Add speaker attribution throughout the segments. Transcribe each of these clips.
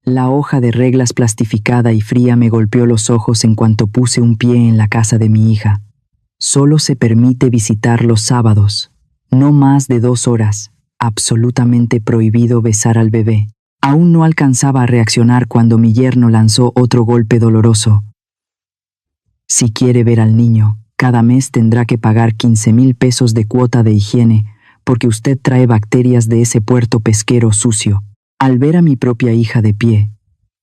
Speaker 1: La hoja de reglas plastificada y fría me golpeó los ojos en cuanto puse un pie en la casa de mi hija. Solo se permite visitar los sábados. No más de 2 horas. Absolutamente prohibido besar al bebé. Aún no alcanzaba a reaccionar cuando mi yerno lanzó otro golpe doloroso. Si quiere ver al niño, cada mes tendrá que pagar 15,000 pesos de cuota de higiene porque usted trae bacterias de ese puerto pesquero sucio. Al ver a mi propia hija de pie,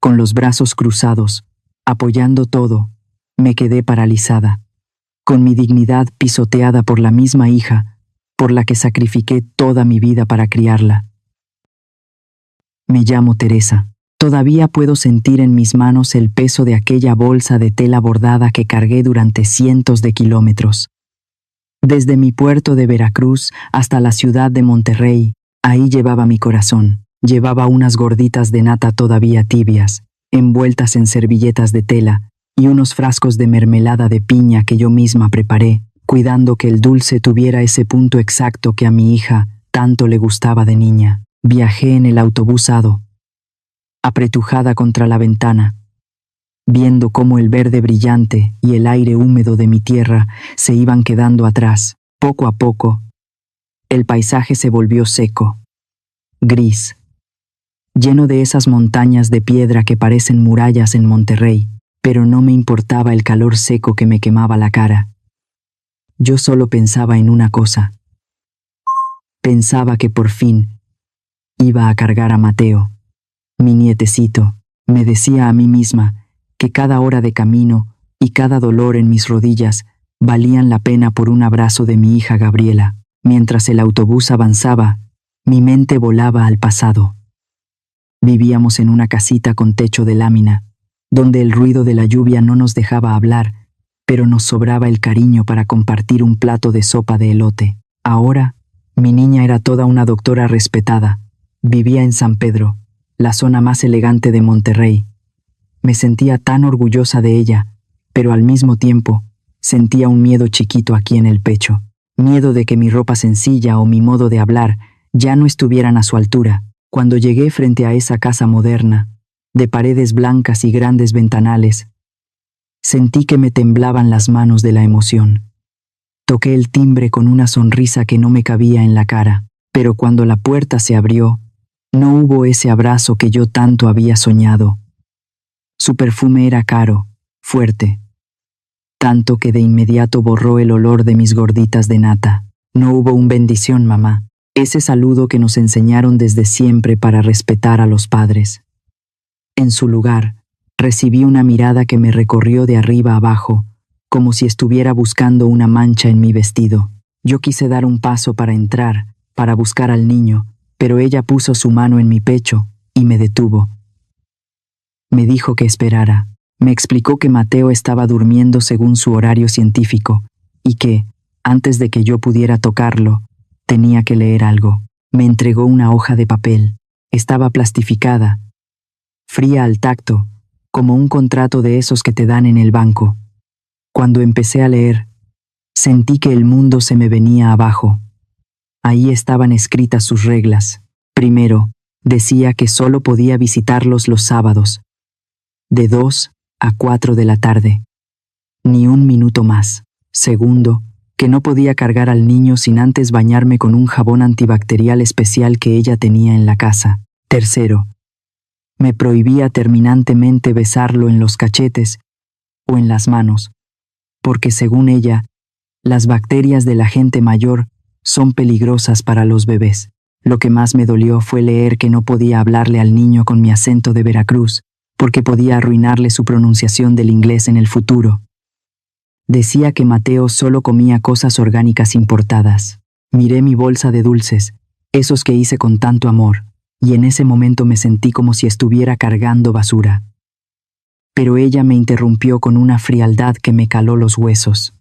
Speaker 1: con los brazos cruzados, apoyando todo, me quedé paralizada, con mi dignidad pisoteada por la misma hija, por la que sacrifiqué toda mi vida para criarla. Me llamo Teresa. Todavía puedo sentir en mis manos el peso de aquella bolsa de tela bordada que cargué durante cientos de kilómetros. Desde mi puerto de Veracruz hasta la ciudad de Monterrey, ahí llevaba mi corazón. Llevaba unas gorditas de nata todavía tibias, envueltas en servilletas de tela, y unos frascos de mermelada de piña que yo misma preparé, cuidando que el dulce tuviera ese punto exacto que a mi hija tanto le gustaba de niña. Viajé en el autobús Ado, apretujada contra la ventana, viendo cómo el verde brillante y el aire húmedo de mi tierra se iban quedando atrás. Poco a poco, el paisaje se volvió seco, gris, lleno de esas montañas de piedra que parecen murallas en Monterrey, pero no me importaba el calor seco que me quemaba la cara. Yo solo pensaba en una cosa. Pensaba que por fin iba a cargar a Mateo, mi nietecito. Me decía a mí misma que cada hora de camino y cada dolor en mis rodillas valían la pena por un abrazo de mi hija Gabriela. Mientras el autobús avanzaba, mi mente volaba al pasado. Vivíamos en una casita con techo de lámina, donde el ruido de la lluvia no nos dejaba hablar, pero nos sobraba el cariño para compartir un plato de sopa de elote. Ahora, mi niña era toda una doctora respetada. Vivía en San Pedro, la zona más elegante de Monterrey. Me sentía tan orgullosa de ella, pero al mismo tiempo sentía un miedo chiquito aquí en el pecho. Miedo de que mi ropa sencilla o mi modo de hablar ya no estuvieran a su altura. Cuando llegué frente a esa casa moderna, de paredes blancas y grandes ventanales, sentí que me temblaban las manos de la emoción. Toqué el timbre con una sonrisa que no me cabía en la cara, pero cuando la puerta se abrió, no hubo ese abrazo que yo tanto había soñado. Su perfume era caro, fuerte, tanto que de inmediato borró el olor de mis gorditas de nata. No hubo un bendición, mamá. Ese saludo que nos enseñaron desde siempre para respetar a los padres. En su lugar, recibí una mirada que me recorrió de arriba abajo, como si estuviera buscando una mancha en mi vestido. Yo quise dar un paso para entrar, para buscar al niño, pero ella puso su mano en mi pecho y me detuvo. Me dijo que esperara. Me explicó que Mateo estaba durmiendo según su horario científico y que, antes de que yo pudiera tocarlo, tenía que leer algo. Me entregó una hoja de papel. Estaba plastificada, fría al tacto, como un contrato de esos que te dan en el banco. Cuando empecé a leer, sentí que el mundo se me venía abajo. Ahí estaban escritas sus reglas. Primero, decía que solo podía visitarlos los sábados, de 2 a 4 de la tarde. Ni un minuto más. Segundo, que no podía cargar al niño sin antes bañarme con un jabón antibacterial especial que ella tenía en la casa. Tercero, me prohibía terminantemente besarlo en los cachetes o en las manos, porque según ella, las bacterias de la gente mayor son peligrosas para los bebés. Lo que más me dolió fue leer que no podía hablarle al niño con mi acento de Veracruz, porque podía arruinarle su pronunciación del inglés en el futuro. Decía que Mateo solo comía cosas orgánicas importadas. Miré mi bolsa de dulces, esos que hice con tanto amor, y en ese momento me sentí como si estuviera cargando basura. Pero ella me interrumpió con una frialdad que me caló los huesos.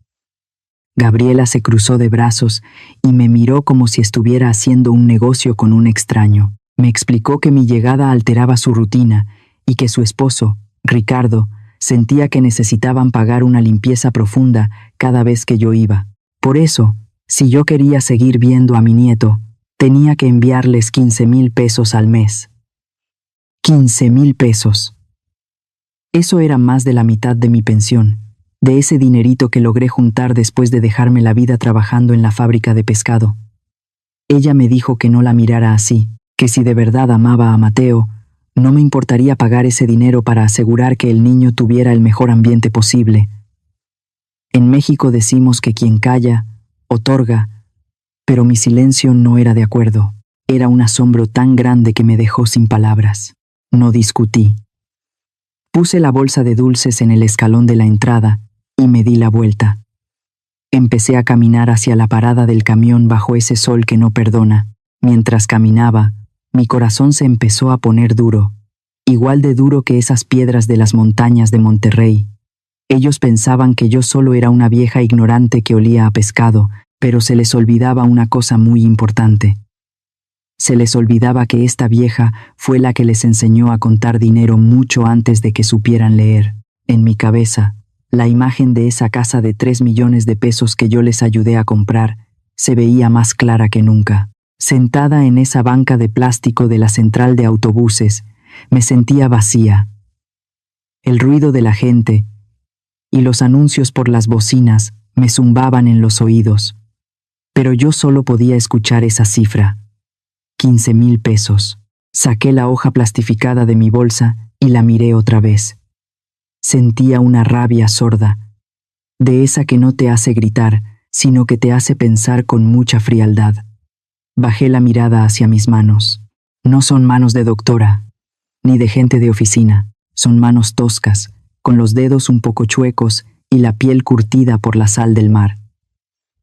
Speaker 1: Gabriela se cruzó de brazos y me miró como si estuviera haciendo un negocio con un extraño. Me explicó que mi llegada alteraba su rutina y que su esposo, Ricardo, sentía que necesitaban pagar una limpieza profunda cada vez que yo iba. Por eso, si yo quería seguir viendo a mi nieto, tenía que enviarles 15,000 pesos al mes. 15,000 pesos. Eso era más de la mitad de mi pensión, de ese dinerito que logré juntar después de dejarme la vida trabajando en la fábrica de pescado. Ella me dijo que no la mirara así, que si de verdad amaba a Mateo, no me importaría pagar ese dinero para asegurar que el niño tuviera el mejor ambiente posible. En México decimos que quien calla, otorga, pero mi silencio no era de acuerdo. Era un asombro tan grande que me dejó sin palabras. No discutí. Puse la bolsa de dulces en el escalón de la entrada y me di la vuelta. Empecé a caminar hacia la parada del camión bajo ese sol que no perdona. Mientras caminaba, mi corazón se empezó a poner duro, igual de duro que esas piedras de las montañas de Monterrey. Ellos pensaban que yo solo era una vieja ignorante que olía a pescado, pero se les olvidaba una cosa muy importante. Se les olvidaba que esta vieja fue la que les enseñó a contar dinero mucho antes de que supieran leer. En mi cabeza, la imagen de esa casa de 3 millones de pesos que yo les ayudé a comprar se veía más clara que nunca. Sentada en esa banca de plástico de la central de autobuses, me sentía vacía. El ruido de la gente y los anuncios por las bocinas me zumbaban en los oídos, pero yo solo podía escuchar esa cifra. 15,000 pesos. Saqué la hoja plastificada de mi bolsa y la miré otra vez. Sentía una rabia sorda, de esa que no te hace gritar, sino que te hace pensar con mucha frialdad. Bajé la mirada hacia mis manos. No son manos de doctora, ni de gente de oficina. Son manos toscas, con los dedos un poco chuecos y la piel curtida por la sal del mar.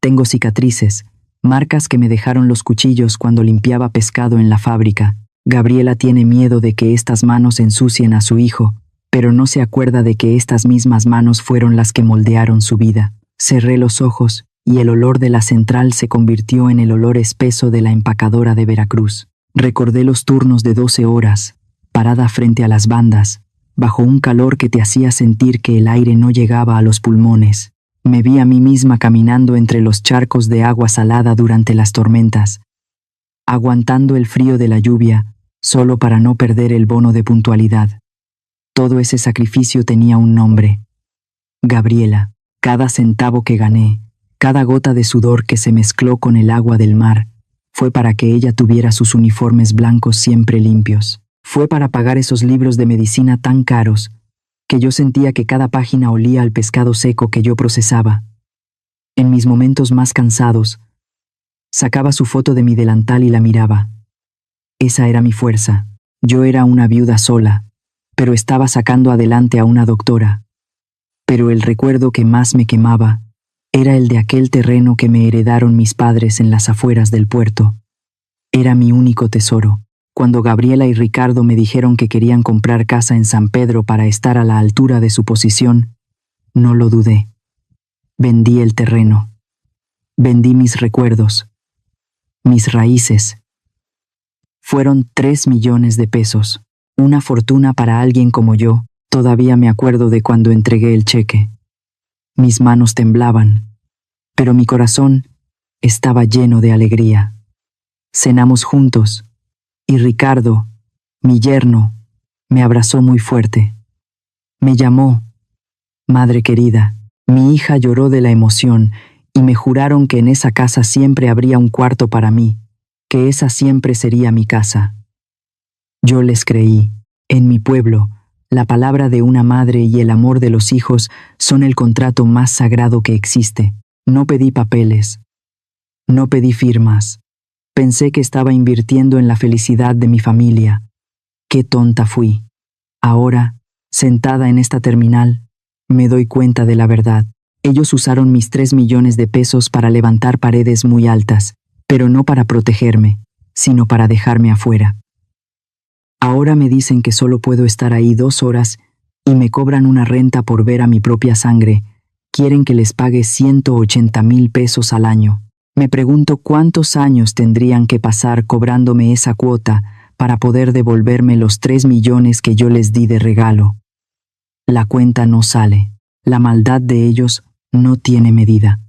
Speaker 1: Tengo cicatrices, marcas que me dejaron los cuchillos cuando limpiaba pescado en la fábrica. Gabriela tiene miedo de que estas manos ensucien a su hijo, pero no se acuerda de que estas mismas manos fueron las que moldearon su vida. Cerré los ojos y el olor de la central se convirtió en el olor espeso de la empacadora de Veracruz. Recordé los turnos de 12 horas, parada frente a las bandas, bajo un calor que te hacía sentir que el aire no llegaba a los pulmones. Me vi a mí misma caminando entre los charcos de agua salada durante las tormentas, aguantando el frío de la lluvia, solo para no perder el bono de puntualidad. Todo ese sacrificio tenía un nombre. Gabriela. Cada centavo que gané, cada gota de sudor que se mezcló con el agua del mar, fue para que ella tuviera sus uniformes blancos siempre limpios. Fue para pagar esos libros de medicina tan caros, que yo sentía que cada página olía al pescado seco que yo procesaba. En mis momentos más cansados, sacaba su foto de mi delantal y la miraba. Esa era mi fuerza. Yo era una viuda sola, pero estaba sacando adelante a una doctora. Pero el recuerdo que más me quemaba era el de aquel terreno que me heredaron mis padres en las afueras del puerto. Era mi único tesoro. Cuando Gabriela y Ricardo me dijeron que querían comprar casa en San Pedro para estar a la altura de su posición, no lo dudé. Vendí el terreno. Vendí mis recuerdos, mis raíces. Fueron 3 millones de pesos, una fortuna para alguien como yo. Todavía me acuerdo de cuando entregué el cheque. Mis manos temblaban, pero mi corazón estaba lleno de alegría. Cenamos juntos, y Ricardo, mi yerno, me abrazó muy fuerte. Me llamó, madre querida. Mi hija lloró de la emoción y me juraron que en esa casa siempre habría un cuarto para mí, que esa siempre sería mi casa. Yo les creí. En mi pueblo, la palabra de una madre y el amor de los hijos son el contrato más sagrado que existe. No pedí papeles. No pedí firmas. Pensé que estaba invirtiendo en la felicidad de mi familia. Qué tonta fui. Ahora, sentada en esta terminal, me doy cuenta de la verdad. Ellos usaron mis 3 millones de pesos para levantar paredes muy altas, pero no para protegerme, sino para dejarme afuera. Ahora me dicen que solo puedo estar ahí 2 horas y me cobran una renta por ver a mi propia sangre. Quieren que les pague 180,000 pesos al año. Me pregunto cuántos años tendrían que pasar cobrándome esa cuota para poder devolverme los 3 millones que yo les di de regalo. La cuenta no sale. La maldad de ellos no tiene medida.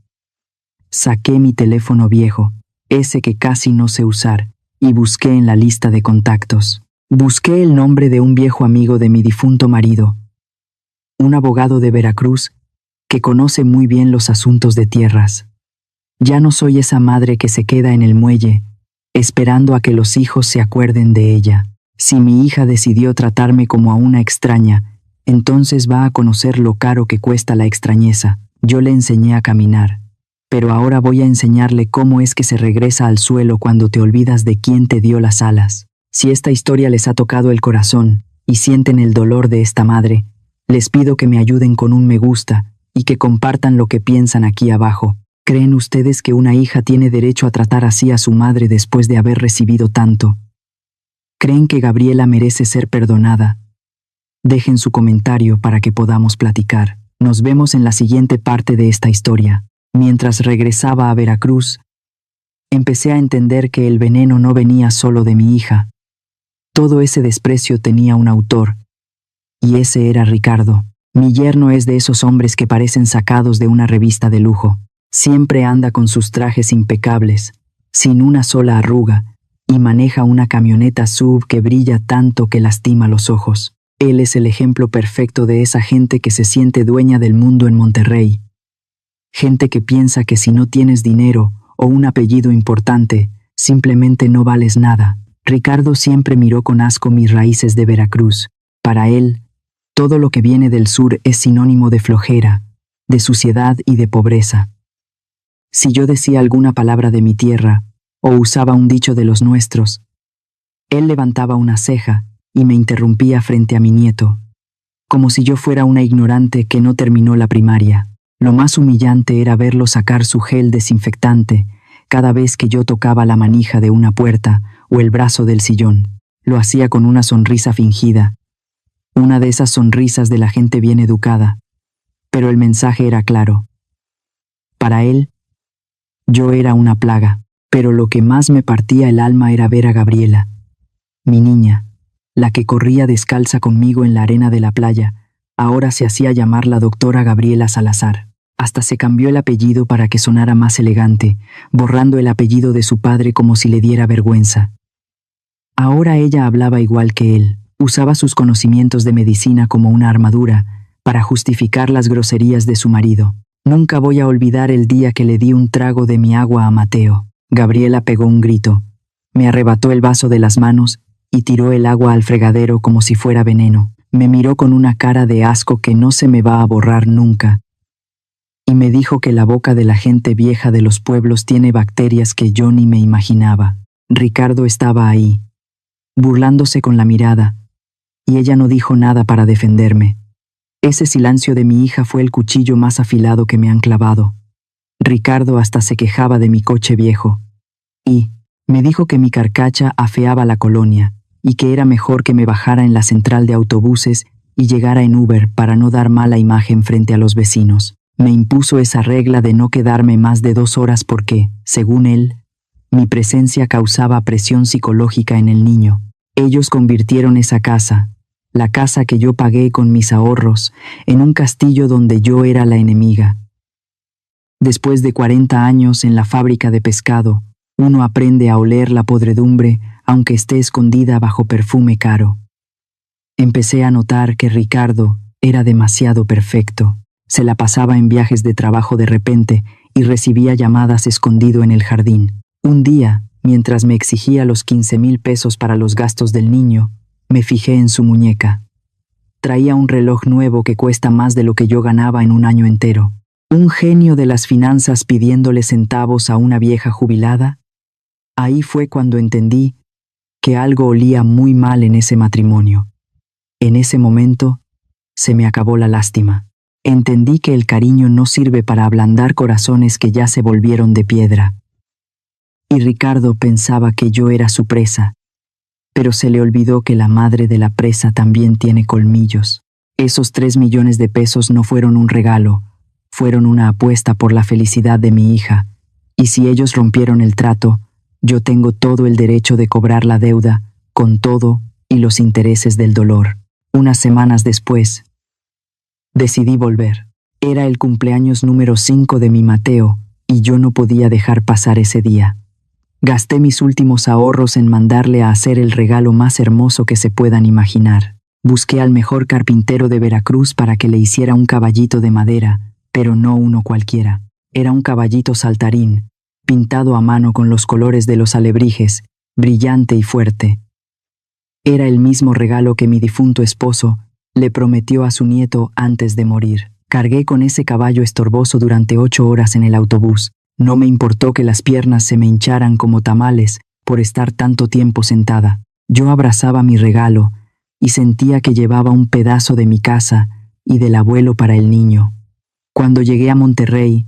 Speaker 1: Saqué mi teléfono viejo, ese que casi no sé usar, y busqué en la lista de contactos. Busqué el nombre de un viejo amigo de mi difunto marido, un abogado de Veracruz que conoce muy bien los asuntos de tierras. Ya no soy esa madre que se queda en el muelle, esperando a que los hijos se acuerden de ella. Si mi hija decidió tratarme como a una extraña, entonces va a conocer lo caro que cuesta la extrañeza. Yo le enseñé a caminar, pero ahora voy a enseñarle cómo es que se regresa al suelo cuando te olvidas de quién te dio las alas. Si esta historia les ha tocado el corazón y sienten el dolor de esta madre, les pido que me ayuden con un me gusta y que compartan lo que piensan aquí abajo. ¿Creen ustedes que una hija tiene derecho a tratar así a su madre después de haber recibido tanto? ¿Creen que Gabriela merece ser perdonada? Dejen su comentario para que podamos platicar. Nos vemos en la siguiente parte de esta historia. Mientras regresaba a Veracruz, empecé a entender que el veneno no venía solo de mi hija. Todo ese desprecio tenía un autor, y ese era Ricardo. Mi yerno es de esos hombres que parecen sacados de una revista de lujo. Siempre anda con sus trajes impecables, sin una sola arruga, y maneja una camioneta SUV que brilla tanto que lastima los ojos. Él es el ejemplo perfecto de esa gente que se siente dueña del mundo en Monterrey. Gente que piensa que si no tienes dinero o un apellido importante, simplemente no vales nada. Ricardo siempre miró con asco mis raíces de Veracruz. Para él, todo lo que viene del sur es sinónimo de flojera, de suciedad y de pobreza. Si yo decía alguna palabra de mi tierra o usaba un dicho de los nuestros, él levantaba una ceja y me interrumpía frente a mi nieto, como si yo fuera una ignorante que no terminó la primaria. Lo más humillante era verlo sacar su gel desinfectante cada vez que yo tocaba la manija de una puerta o el brazo del sillón. Lo hacía con una sonrisa fingida, una de esas sonrisas de la gente bien educada, pero el mensaje era claro. Para él, yo era una plaga, pero lo que más me partía el alma era ver a Gabriela, mi niña, la que corría descalza conmigo en la arena de la playa. Ahora se hacía llamar la doctora Gabriela Salazar. Hasta se cambió el apellido para que sonara más elegante, borrando el apellido de su padre como si le diera vergüenza. Ahora ella hablaba igual que él, usaba sus conocimientos de medicina como una armadura para justificar las groserías de su marido. Nunca voy a olvidar el día que le di un trago de mi agua a Mateo. Gabriela pegó un grito, me arrebató el vaso de las manos y tiró el agua al fregadero como si fuera veneno. Me miró con una cara de asco que no se me va a borrar nunca, y me dijo que la boca de la gente vieja de los pueblos tiene bacterias que yo ni me imaginaba. Ricardo estaba ahí, burlándose con la mirada, y ella no dijo nada para defenderme. Ese silencio de mi hija fue el cuchillo más afilado que me han clavado. Ricardo hasta se quejaba de mi coche viejo, y me dijo que mi carcacha afeaba la colonia, y que era mejor que me bajara en la central de autobuses y llegara en Uber para no dar mala imagen frente a los vecinos. Me impuso esa regla de no quedarme más de 2 horas porque, según él, mi presencia causaba presión psicológica en el niño. Ellos convirtieron esa casa, la casa que yo pagué con mis ahorros, en un castillo donde yo era la enemiga. Después de 40 años en la fábrica de pescado, uno aprende a oler la podredumbre aunque esté escondida bajo perfume caro. Empecé a notar que Ricardo era demasiado perfecto. Se la pasaba en viajes de trabajo de repente y recibía llamadas escondido en el jardín. Un día, mientras me exigía los 15,000 pesos para los gastos del niño, me fijé en su muñeca. Traía un reloj nuevo que cuesta más de lo que yo ganaba en un año entero. ¿Un genio de las finanzas pidiéndole centavos a una vieja jubilada? Ahí fue cuando entendí que algo olía muy mal en ese matrimonio. En ese momento, se me acabó la lástima. Entendí que el cariño no sirve para ablandar corazones que ya se volvieron de piedra. Y Ricardo pensaba que yo era su presa, pero se le olvidó que la madre de la presa también tiene colmillos. Esos 3 millones de pesos no fueron un regalo, fueron una apuesta por la felicidad de mi hija, y si ellos rompieron el trato, yo tengo todo el derecho de cobrar la deuda, con todo y los intereses del dolor. Unas semanas después, decidí volver. Era el cumpleaños número 5 de mi Mateo, y yo no podía dejar pasar ese día. Gasté mis últimos ahorros en mandarle a hacer el regalo más hermoso que se puedan imaginar. Busqué al mejor carpintero de Veracruz para que le hiciera un caballito de madera, pero no uno cualquiera. Era un caballito saltarín, pintado a mano con los colores de los alebrijes, brillante y fuerte. Era el mismo regalo que mi difunto esposo le prometió a su nieto antes de morir. Cargué con ese caballo estorboso durante 8 horas en el autobús. No me importó que las piernas se me hincharan como tamales por estar tanto tiempo sentada. Yo abrazaba mi regalo y sentía que llevaba un pedazo de mi casa y del abuelo para el niño. Cuando llegué a Monterrey,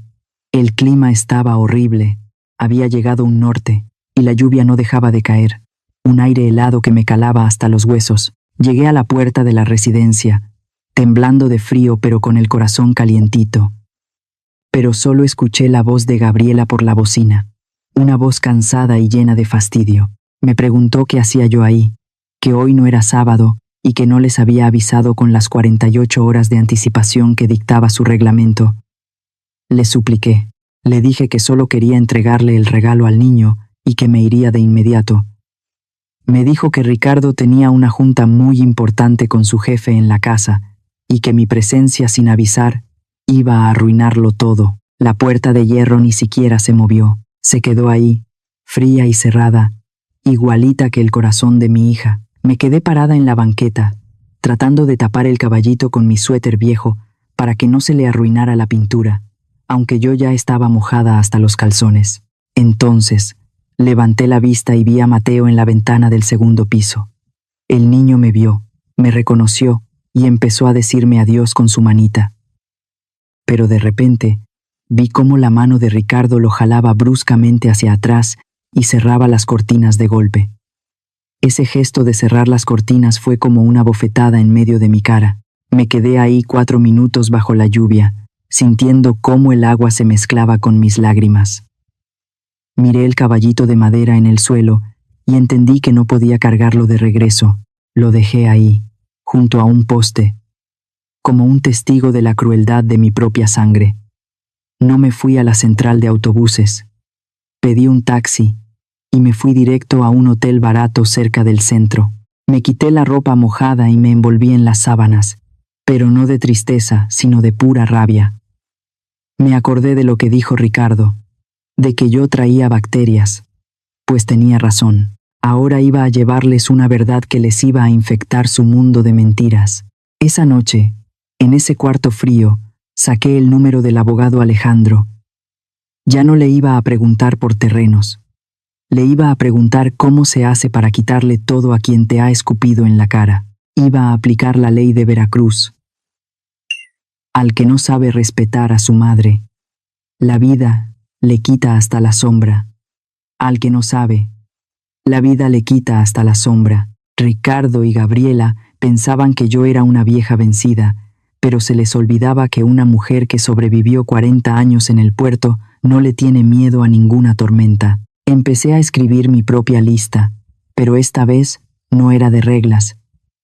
Speaker 1: el clima estaba horrible. Había llegado un norte y la lluvia no dejaba de caer. Un aire helado que me calaba hasta los huesos. Llegué a la puerta de la residencia, temblando de frío pero con el corazón calientito. Pero solo escuché la voz de Gabriela por la bocina, una voz cansada y llena de fastidio. Me preguntó qué hacía yo ahí, que hoy no era sábado y que no les había avisado con las 48 horas de anticipación que dictaba su reglamento. Le supliqué. Le dije que solo quería entregarle el regalo al niño y que me iría de inmediato. Me dijo que Ricardo tenía una junta muy importante con su jefe en la casa y que mi presencia sin avisar iba a arruinarlo todo. La puerta de hierro ni siquiera se movió. Se quedó ahí, fría y cerrada, igualita que el corazón de mi hija. Me quedé parada en la banqueta, tratando de tapar el caballito con mi suéter viejo para que no se le arruinara la pintura, aunque yo ya estaba mojada hasta los calzones. Entonces, levanté la vista y vi a Mateo en la ventana del segundo piso. El niño me vio, me reconoció y empezó a decirme adiós con su manita. Pero de repente, vi cómo la mano de Ricardo lo jalaba bruscamente hacia atrás y cerraba las cortinas de golpe. Ese gesto de cerrar las cortinas fue como una bofetada en medio de mi cara. Me quedé ahí 4 minutos bajo la lluvia, sintiendo cómo el agua se mezclaba con mis lágrimas. Miré el caballito de madera en el suelo y entendí que no podía cargarlo de regreso. Lo dejé ahí, junto a un poste, como un testigo de la crueldad de mi propia sangre. No me fui a la central de autobuses. Pedí un taxi y me fui directo a un hotel barato cerca del centro. Me quité la ropa mojada y me envolví en las sábanas, pero no de tristeza, sino de pura rabia. Me acordé de lo que dijo Ricardo, de que yo traía bacterias, pues tenía razón. Ahora iba a llevarles una verdad que les iba a infectar su mundo de mentiras. Esa noche, en ese cuarto frío, saqué el número del abogado Alejandro. Ya no le iba a preguntar por terrenos. Le iba a preguntar cómo se hace para quitarle todo a quien te ha escupido en la cara. Iba a aplicar la ley de Veracruz. Al que no sabe respetar a su madre, la vida le quita hasta la sombra. Al que no sabe, la vida le quita hasta la sombra. Ricardo y Gabriela pensaban que yo era una vieja vencida, pero se les olvidaba que una mujer que sobrevivió 40 años en el puerto no le tiene miedo a ninguna tormenta. Empecé a escribir mi propia lista, pero esta vez no era de reglas,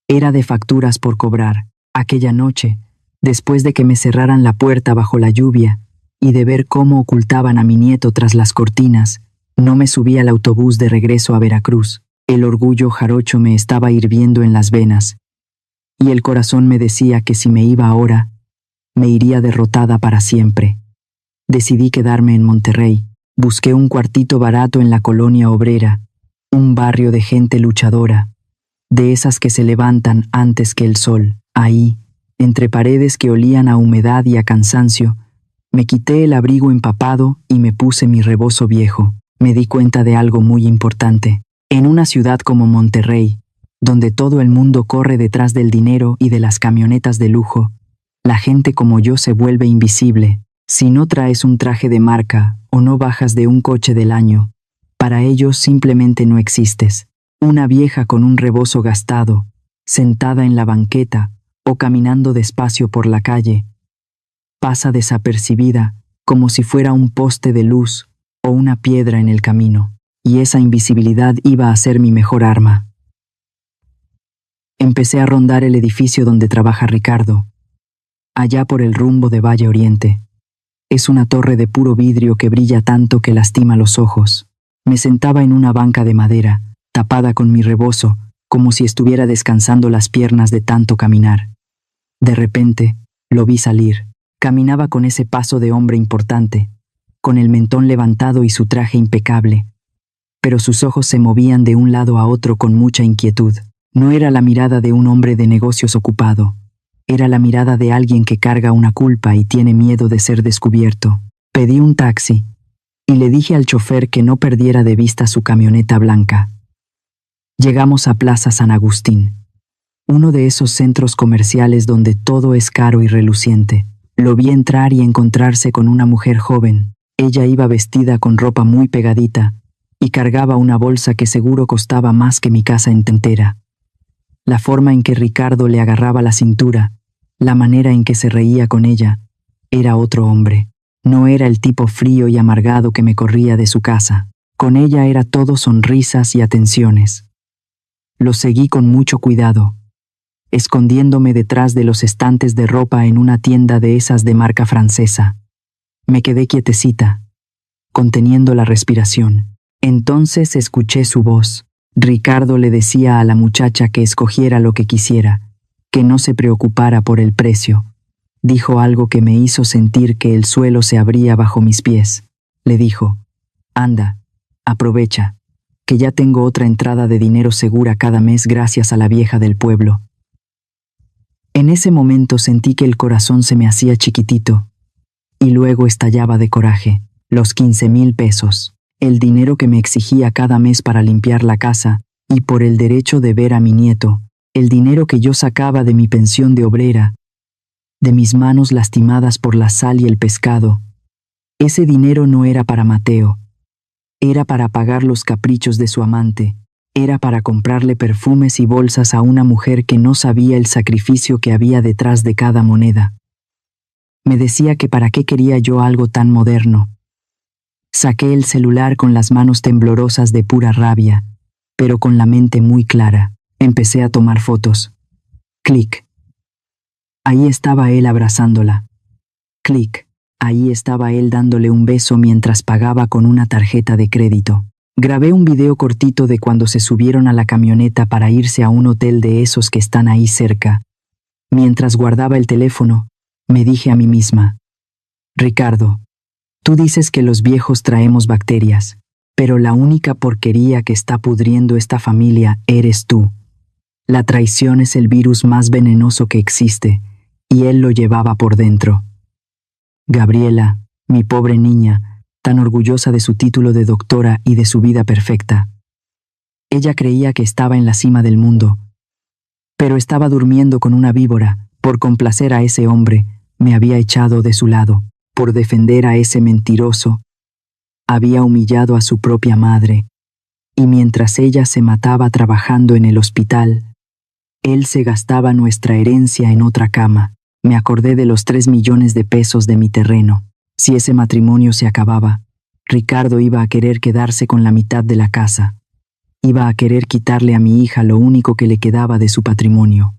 Speaker 1: era de facturas por cobrar. Aquella noche, después de que me cerraran la puerta bajo la lluvia y de ver cómo ocultaban a mi nieto tras las cortinas, no me subí al autobús de regreso a Veracruz. El orgullo jarocho me estaba hirviendo en las venas, y el corazón me decía que si me iba ahora, me iría derrotada para siempre. Decidí quedarme en Monterrey. Busqué un cuartito barato en la colonia obrera, un barrio de gente luchadora, de esas que se levantan antes que el sol. Ahí, entre paredes que olían a humedad y a cansancio, me quité el abrigo empapado y me puse mi rebozo viejo. Me di cuenta de algo muy importante. En una ciudad como Monterrey, donde todo el mundo corre detrás del dinero y de las camionetas de lujo, la gente como yo se vuelve invisible. Si no traes un traje de marca o no bajas de un coche del año, para ellos simplemente no existes. Una vieja con un rebozo gastado, sentada en la banqueta o caminando despacio por la calle, pasa desapercibida como si fuera un poste de luz o una piedra en el camino, y esa invisibilidad iba a ser mi mejor arma. Empecé a rondar el edificio donde trabaja Ricardo, allá por el rumbo de Valle Oriente. Es una torre de puro vidrio que brilla tanto que lastima los ojos. Me sentaba en una banca de madera, tapada con mi rebozo, como si estuviera descansando las piernas de tanto caminar. De repente, lo vi salir. Caminaba con ese paso de hombre importante, con el mentón levantado y su traje impecable, pero sus ojos se movían de un lado a otro con mucha inquietud. No era la mirada de un hombre de negocios ocupado, era la mirada de alguien que carga una culpa y tiene miedo de ser descubierto. Pedí un taxi y le dije al chofer que no perdiera de vista su camioneta blanca. Llegamos a Plaza San Agustín, uno de esos centros comerciales donde todo es caro y reluciente. Lo vi entrar y encontrarse con una mujer joven. Ella iba vestida con ropa muy pegadita y cargaba una bolsa que seguro costaba más que mi casa entera. La forma en que Ricardo le agarraba la cintura, la manera en que se reía con ella, era otro hombre. No era el tipo frío y amargado que me corría de su casa. Con ella era todo sonrisas y atenciones. Lo seguí con mucho cuidado, escondiéndome detrás de los estantes de ropa en una tienda de esas de marca francesa. Me quedé quietecita, conteniendo la respiración. Entonces escuché su voz. Ricardo le decía a la muchacha que escogiera lo que quisiera, que no se preocupara por el precio. Dijo algo que me hizo sentir que el suelo se abría bajo mis pies. Le dijo: «Anda, aprovecha, que ya tengo otra entrada de dinero segura cada mes gracias a la vieja del pueblo». En ese momento sentí que el corazón se me hacía chiquitito, y luego estallaba de coraje. Los 15,000 pesos, el dinero que me exigía cada mes para limpiar la casa y por el derecho de ver a mi nieto, el dinero que yo sacaba de mi pensión de obrera, de mis manos lastimadas por la sal y el pescado. Ese dinero no era para Mateo, era para pagar los caprichos de su amante, era para comprarle perfumes y bolsas a una mujer que no sabía el sacrificio que había detrás de cada moneda. Me decía que para qué quería yo algo tan moderno. Saqué el celular con las manos temblorosas de pura rabia, pero con la mente muy clara. Empecé a tomar fotos. Clic. Ahí estaba él abrazándola. Clic. Ahí estaba él dándole un beso mientras pagaba con una tarjeta de crédito. Grabé un video cortito de cuando se subieron a la camioneta para irse a un hotel de esos que están ahí cerca. Mientras guardaba el teléfono, me dije a mí misma: «Ricardo, tú dices que los viejos traemos bacterias, pero la única porquería que está pudriendo esta familia eres tú. La traición es el virus más venenoso que existe, y él lo llevaba por dentro». Gabriela, mi pobre niña, tan orgullosa de su título de doctora y de su vida perfecta. Ella creía que estaba en la cima del mundo, pero estaba durmiendo con una víbora. Por complacer a ese hombre, me había echado de su lado. Por defender a ese mentiroso, había humillado a su propia madre. Y mientras ella se mataba trabajando en el hospital, él se gastaba nuestra herencia en otra cama. Me acordé de los 3 millones de pesos de mi terreno. Si ese matrimonio se acababa, Ricardo iba a querer quedarse con la mitad de la casa. Iba a querer quitarle a mi hija lo único que le quedaba de su patrimonio.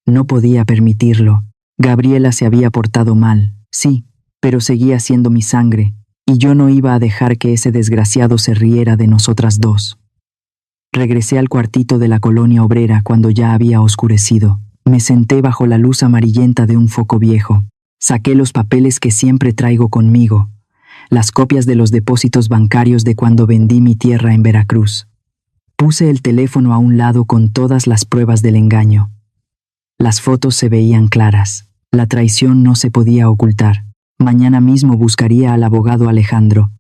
Speaker 1: No podía permitirlo. Gabriela se había portado mal, sí, pero seguía siendo mi sangre, y yo no iba a dejar que ese desgraciado se riera de nosotras dos. Regresé al cuartito de la colonia obrera cuando ya había oscurecido. Me senté bajo la luz amarillenta de un foco viejo. Saqué los papeles que siempre traigo conmigo, las copias de los depósitos bancarios de cuando vendí mi tierra en Veracruz. Puse el teléfono a un lado con todas las pruebas del engaño. Las fotos se veían claras. La traición no se podía ocultar. Mañana mismo buscaría al abogado Alejandro.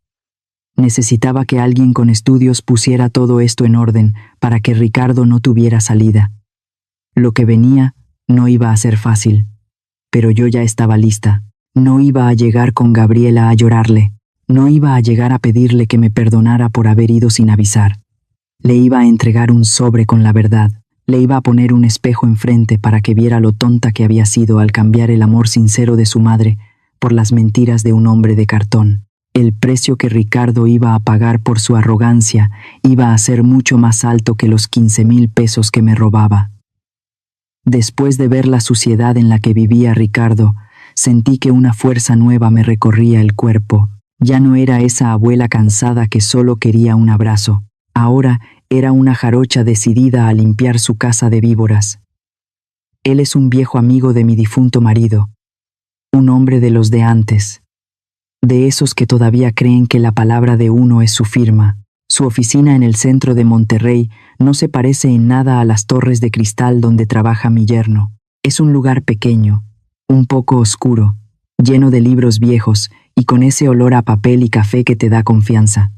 Speaker 1: Necesitaba que alguien con estudios pusiera todo esto en orden para que Ricardo no tuviera salida. Lo que venía no iba a ser fácil. Pero yo ya estaba lista. No iba a llegar con Gabriela a llorarle. No iba a llegar a pedirle que me perdonara por haber ido sin avisar. Le iba a entregar un sobre con la verdad. Le iba a poner un espejo enfrente para que viera lo tonta que había sido al cambiar el amor sincero de su madre por las mentiras de un hombre de cartón. El precio que Ricardo iba a pagar por su arrogancia iba a ser mucho más alto que los 15,000 pesos que me robaba. Después de ver la suciedad en la que vivía Ricardo, sentí que una fuerza nueva me recorría el cuerpo. Ya no era esa abuela cansada que solo quería un abrazo. Ahora era una jarocha decidida a limpiar su casa de víboras. Él es un viejo amigo de mi difunto marido, un hombre de los de antes, de esos que todavía creen que la palabra de uno es su firma. Su oficina en el centro de Monterrey no se parece en nada a las torres de cristal donde trabaja mi yerno. Es un lugar pequeño, un poco oscuro, lleno de libros viejos y con ese olor a papel y café que te da confianza.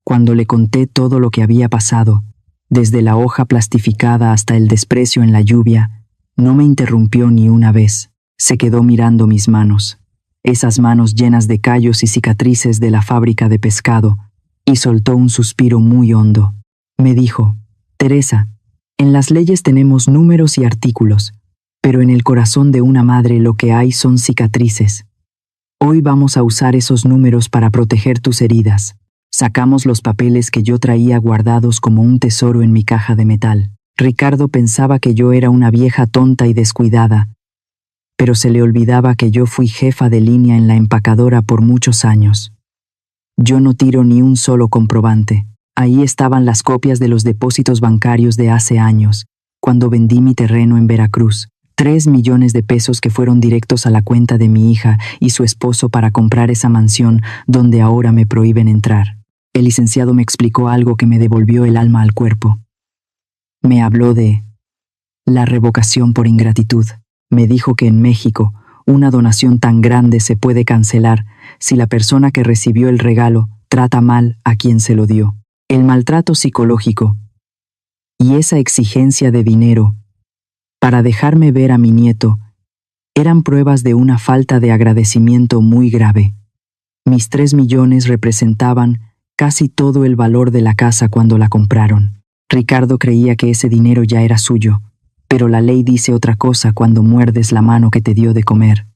Speaker 1: Cuando le conté todo lo que había pasado, desde la hoja plastificada hasta el desprecio en la lluvia, no me interrumpió ni una vez. Se quedó mirando mis manos, esas manos llenas de callos y cicatrices de la fábrica de pescado, y soltó un suspiro muy hondo. Me dijo: Teresa, en las leyes tenemos números y artículos, pero en el corazón de una madre lo que hay son cicatrices. Hoy vamos a usar esos números para proteger tus heridas. Sacamos los papeles que yo traía guardados como un tesoro en mi caja de metal. Ricardo pensaba que yo era una vieja tonta y descuidada, pero se le olvidaba que yo fui jefa de línea en la empacadora por muchos años. Yo no tiro ni un solo comprobante. Ahí estaban las copias de los depósitos bancarios de hace años, cuando vendí mi terreno en Veracruz. 3 millones de pesos que fueron directos a la cuenta de mi hija y su esposo para comprar esa mansión donde ahora me prohíben entrar. El licenciado me explicó algo que me devolvió el alma al cuerpo. Me habló de la revocación por ingratitud. Me dijo que en México una donación tan grande se puede cancelar si la persona que recibió el regalo trata mal a quien se lo dio. El maltrato psicológico y esa exigencia de dinero para dejarme ver a mi nieto eran pruebas de una falta de agradecimiento muy grave. Mis 3 millones representaban casi todo el valor de la casa cuando la compraron. Ricardo creía que ese dinero ya era suyo, pero la ley dice otra cosa cuando muerdes la mano que te dio de comer.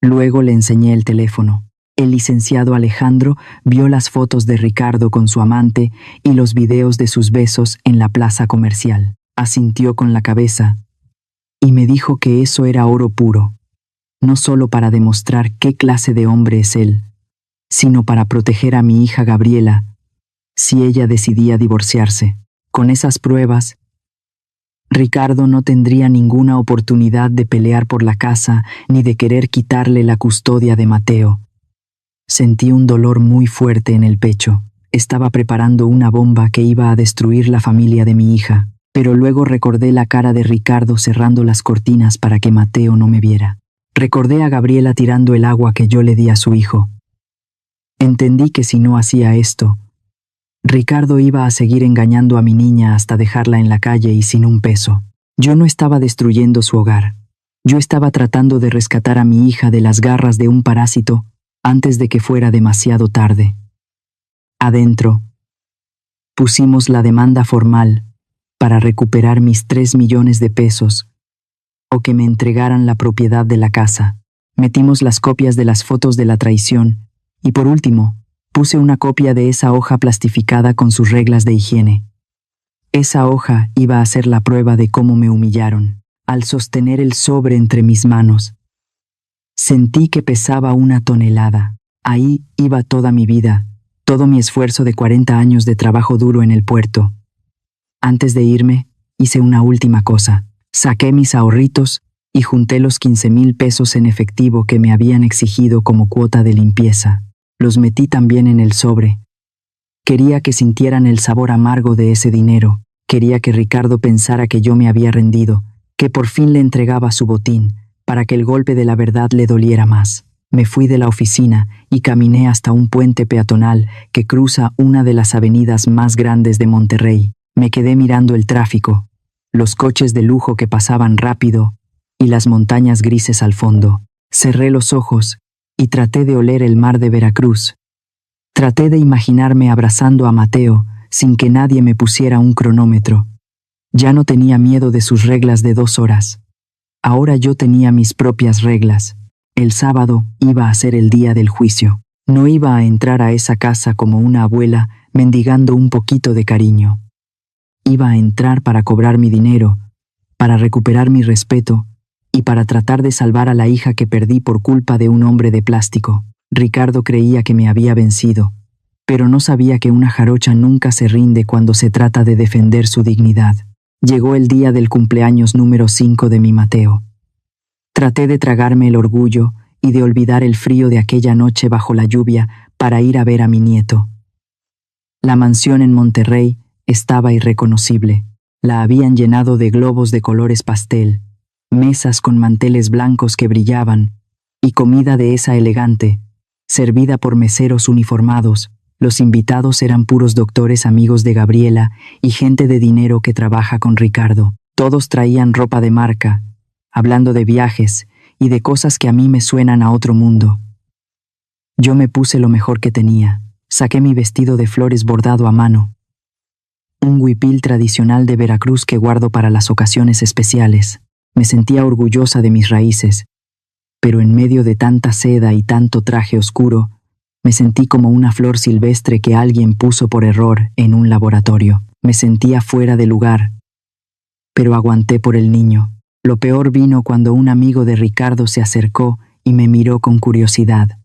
Speaker 1: Luego le enseñé el teléfono. El licenciado Alejandro vio las fotos de Ricardo con su amante y los videos de sus besos en la plaza comercial. Asintió con la cabeza y me dijo que eso era oro puro, no solo para demostrar qué clase de hombre es él, sino para proteger a mi hija Gabriela si ella decidía divorciarse. Con esas pruebas, Ricardo no tendría ninguna oportunidad de pelear por la casa ni de querer quitarle la custodia de Mateo. Sentí un dolor muy fuerte en el pecho. Estaba preparando una bomba que iba a destruir la familia de mi hija, pero luego recordé la cara de Ricardo cerrando las cortinas para que Mateo no me viera. Recordé a Gabriela tirando el agua que yo le di a su hijo. Entendí que si no hacía esto, Ricardo iba a seguir engañando a mi niña hasta dejarla en la calle y sin un peso. Yo no estaba destruyendo su hogar. Yo estaba tratando de rescatar a mi hija de las garras de un parásito antes de que fuera demasiado tarde. Adentro, pusimos la demanda formal para recuperar mis 3 millones de pesos o que me entregaran la propiedad de la casa. Metimos las copias de las fotos de la traición y por último, puse una copia de esa hoja plastificada con sus reglas de higiene. Esa hoja iba a ser la prueba de cómo me humillaron. Al sostener el sobre entre mis manos, sentí que pesaba 1 tonelada. Ahí iba toda mi vida, todo mi esfuerzo de 40 años de trabajo duro en el puerto. Antes de irme, hice una última cosa. Saqué mis ahorritos y junté los 15,000 pesos en efectivo que me habían exigido como cuota de limpieza. Los metí también en el sobre. Quería que sintieran el sabor amargo de ese dinero. Quería que Ricardo pensara que yo me había rendido, que por fin le entregaba su botín, para que el golpe de la verdad le doliera más. Me fui de la oficina y caminé hasta un puente peatonal que cruza una de las avenidas más grandes de Monterrey. Me quedé mirando el tráfico, los coches de lujo que pasaban rápido y las montañas grises al fondo. Cerré los ojos y traté de oler el mar de Veracruz. Traté de imaginarme abrazando a Mateo sin que nadie me pusiera un cronómetro. Ya no tenía miedo de sus reglas de 2 horas. Ahora yo tenía mis propias reglas. El sábado iba a ser el día del juicio. No iba a entrar a esa casa como una abuela mendigando un poquito de cariño. Iba a entrar para cobrar mi dinero, para recuperar mi respeto y para tratar de salvar a la hija que perdí por culpa de un hombre de plástico. Ricardo creía que me había vencido, pero no sabía que una jarocha nunca se rinde cuando se trata de defender su dignidad. Llegó el día del cumpleaños número 5 de mi Mateo. Traté de tragarme el orgullo y de olvidar el frío de aquella noche bajo la lluvia para ir a ver a mi nieto. La mansión en Monterrey estaba irreconocible. La habían llenado de globos de colores pastel, mesas con manteles blancos que brillaban y comida de esa elegante, servida por meseros uniformados. Los invitados eran puros doctores amigos de Gabriela y gente de dinero que trabaja con Ricardo. Todos traían ropa de marca, hablando de viajes y de cosas que a mí me suenan a otro mundo. Yo me puse lo mejor que tenía. Saqué mi vestido de flores bordado a mano, un huipil tradicional de Veracruz que guardo para las ocasiones especiales. Me sentía orgullosa de mis raíces, pero en medio de tanta seda y tanto traje oscuro, me sentí como una flor silvestre que alguien puso por error en un laboratorio. Me sentía fuera de lugar, pero aguanté por el niño. Lo peor vino cuando un amigo de Ricardo se acercó y me miró con curiosidad.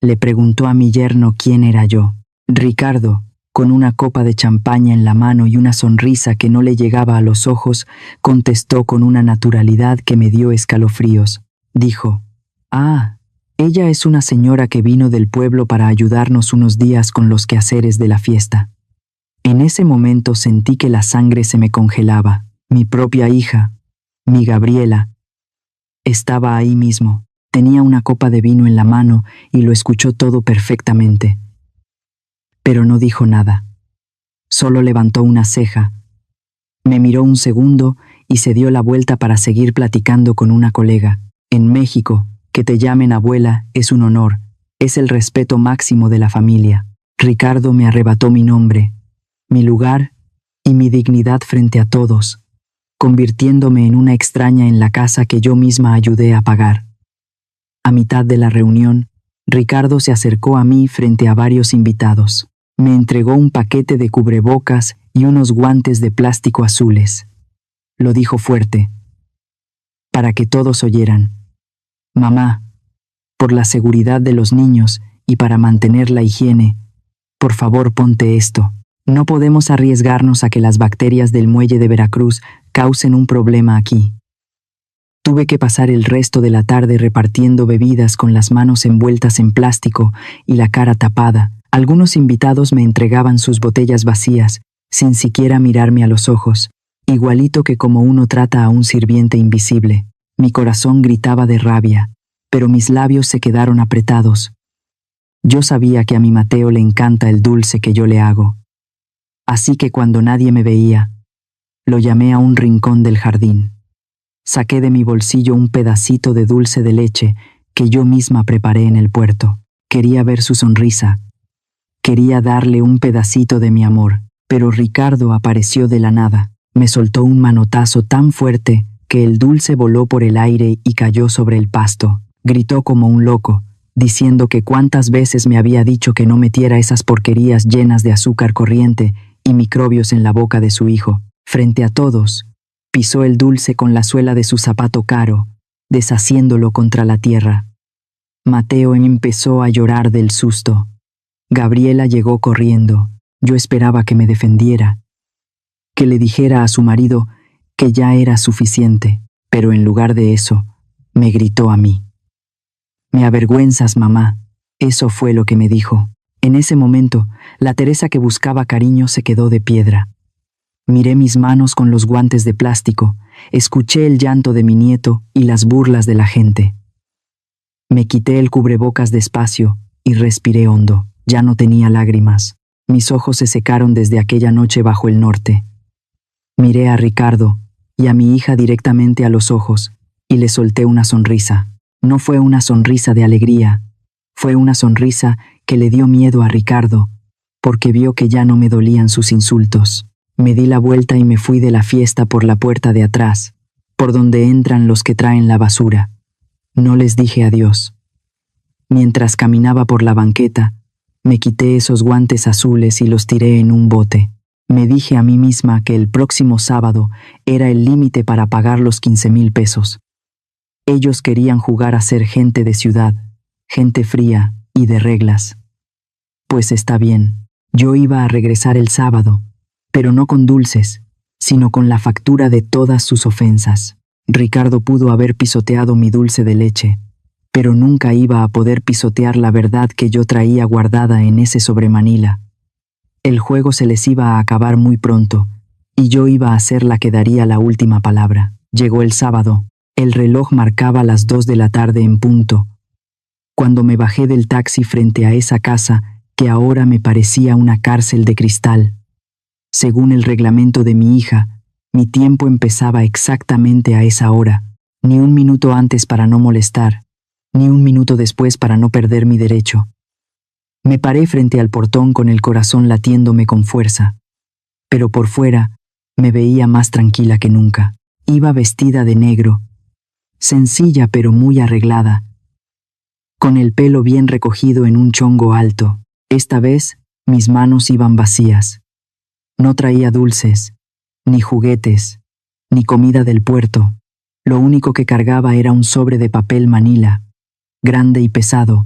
Speaker 1: Le preguntó a mi yerno quién era yo. Ricardo, con una copa de champaña en la mano y una sonrisa que no le llegaba a los ojos, contestó con una naturalidad que me dio escalofríos. Dijo: «Ah, ella es una señora que vino del pueblo para ayudarnos unos días con los quehaceres de la fiesta». En ese momento sentí que la sangre se me congelaba. Mi propia hija, mi Gabriela, estaba ahí mismo. Tenía una copa de vino en la mano y lo escuchó todo perfectamente. Pero no dijo nada. Solo levantó una ceja. Me miró un segundo y se dio la vuelta para seguir platicando con una colega. En México, que te llamen abuela es un honor, es el respeto máximo de la familia. Ricardo me arrebató mi nombre, mi lugar y mi dignidad frente a todos, convirtiéndome en una extraña en la casa que yo misma ayudé a pagar. A mitad de la reunión, Ricardo se acercó a mí frente a varios invitados. Me entregó un paquete de cubrebocas y unos guantes de plástico azules. Lo dijo fuerte, para que todos oyeran. «Mamá, por la seguridad de los niños y para mantener la higiene, por favor ponte esto. No podemos arriesgarnos a que las bacterias del muelle de Veracruz causen un problema aquí». Tuve que pasar el resto de la tarde repartiendo bebidas con las manos envueltas en plástico y la cara tapada. Algunos invitados me entregaban sus botellas vacías, sin siquiera mirarme a los ojos, igualito que como uno trata a un sirviente invisible. Mi corazón gritaba de rabia, pero mis labios se quedaron apretados. Yo sabía que a mi Mateo le encanta el dulce que yo le hago. Así que cuando nadie me veía, lo llamé a un rincón del jardín. Saqué de mi bolsillo un pedacito de dulce de leche que yo misma preparé en el puerto. Quería ver su sonrisa. Quería darle un pedacito de mi amor, pero Ricardo apareció de la nada. Me soltó un manotazo tan fuerte que el dulce voló por el aire y cayó sobre el pasto. Gritó como un loco, diciendo que cuántas veces me había dicho que no metiera esas porquerías llenas de azúcar corriente y microbios en la boca de su hijo. Frente a todos, pisó el dulce con la suela de su zapato caro, deshaciéndolo contra la tierra. Mateo empezó a llorar del susto. Gabriela llegó corriendo. Yo esperaba que me defendiera, que le dijera a su marido que ya era suficiente, pero en lugar de eso, me gritó a mí. «Me avergüenzas, mamá», eso fue lo que me dijo. En ese momento, la Teresa que buscaba cariño se quedó de piedra. Miré mis manos con los guantes de plástico, escuché el llanto de mi nieto y las burlas de la gente. Me quité el cubrebocas despacio y respiré hondo. Ya no tenía lágrimas. Mis ojos se secaron desde aquella noche bajo el norte. Miré a Ricardo y a mi hija directamente a los ojos y le solté una sonrisa. No fue una sonrisa de alegría, fue una sonrisa que le dio miedo a Ricardo, porque vio que ya no me dolían sus insultos. Me di la vuelta y me fui de la fiesta por la puerta de atrás, por donde entran los que traen la basura. No les dije adiós. Mientras caminaba por la banqueta, me quité esos guantes azules y los tiré en un bote. Me dije a mí misma que el próximo sábado era el límite para pagar los 15,000 pesos. Ellos querían jugar a ser gente de ciudad, gente fría, y de reglas. Pues está bien, yo iba a regresar el sábado, pero no con dulces, sino con la factura de todas sus ofensas. Ricardo pudo haber pisoteado mi dulce de leche, pero nunca iba a poder pisotear la verdad que yo traía guardada en ese sobremanila. El juego se les iba a acabar muy pronto, y yo iba a ser la que daría la última palabra. Llegó el sábado. El reloj marcaba las 2 de la tarde en punto, cuando me bajé del taxi frente a esa casa que ahora me parecía una cárcel de cristal. Según el reglamento de mi hija, mi tiempo empezaba exactamente a esa hora, ni un minuto antes para no molestar, ni un minuto después para no perder mi derecho. Me paré frente al portón con el corazón latiéndome con fuerza, pero por fuera me veía más tranquila que nunca. Iba vestida de negro, sencilla pero muy arreglada, con el pelo bien recogido en un chongo alto. Esta vez mis manos iban vacías. No traía dulces, ni juguetes, ni comida del puerto. Lo único que cargaba era un sobre de papel manila, grande y pesado,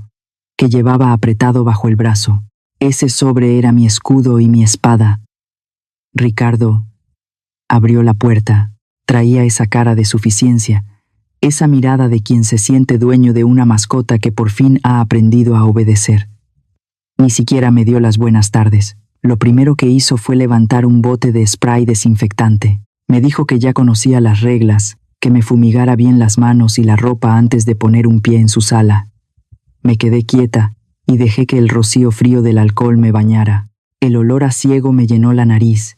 Speaker 1: que llevaba apretado bajo el brazo. Ese sobre era mi escudo y mi espada. Ricardo abrió la puerta. Traía esa cara de suficiencia, esa mirada de quien se siente dueño de una mascota que por fin ha aprendido a obedecer. Ni siquiera me dio las buenas tardes. Lo primero que hizo fue levantar un bote de spray desinfectante. Me dijo que ya conocía las reglas, que me fumigara bien las manos y la ropa antes de poner un pie en su sala. Me quedé quieta y dejé que el rocío frío del alcohol me bañara. El olor a ciego me llenó la nariz.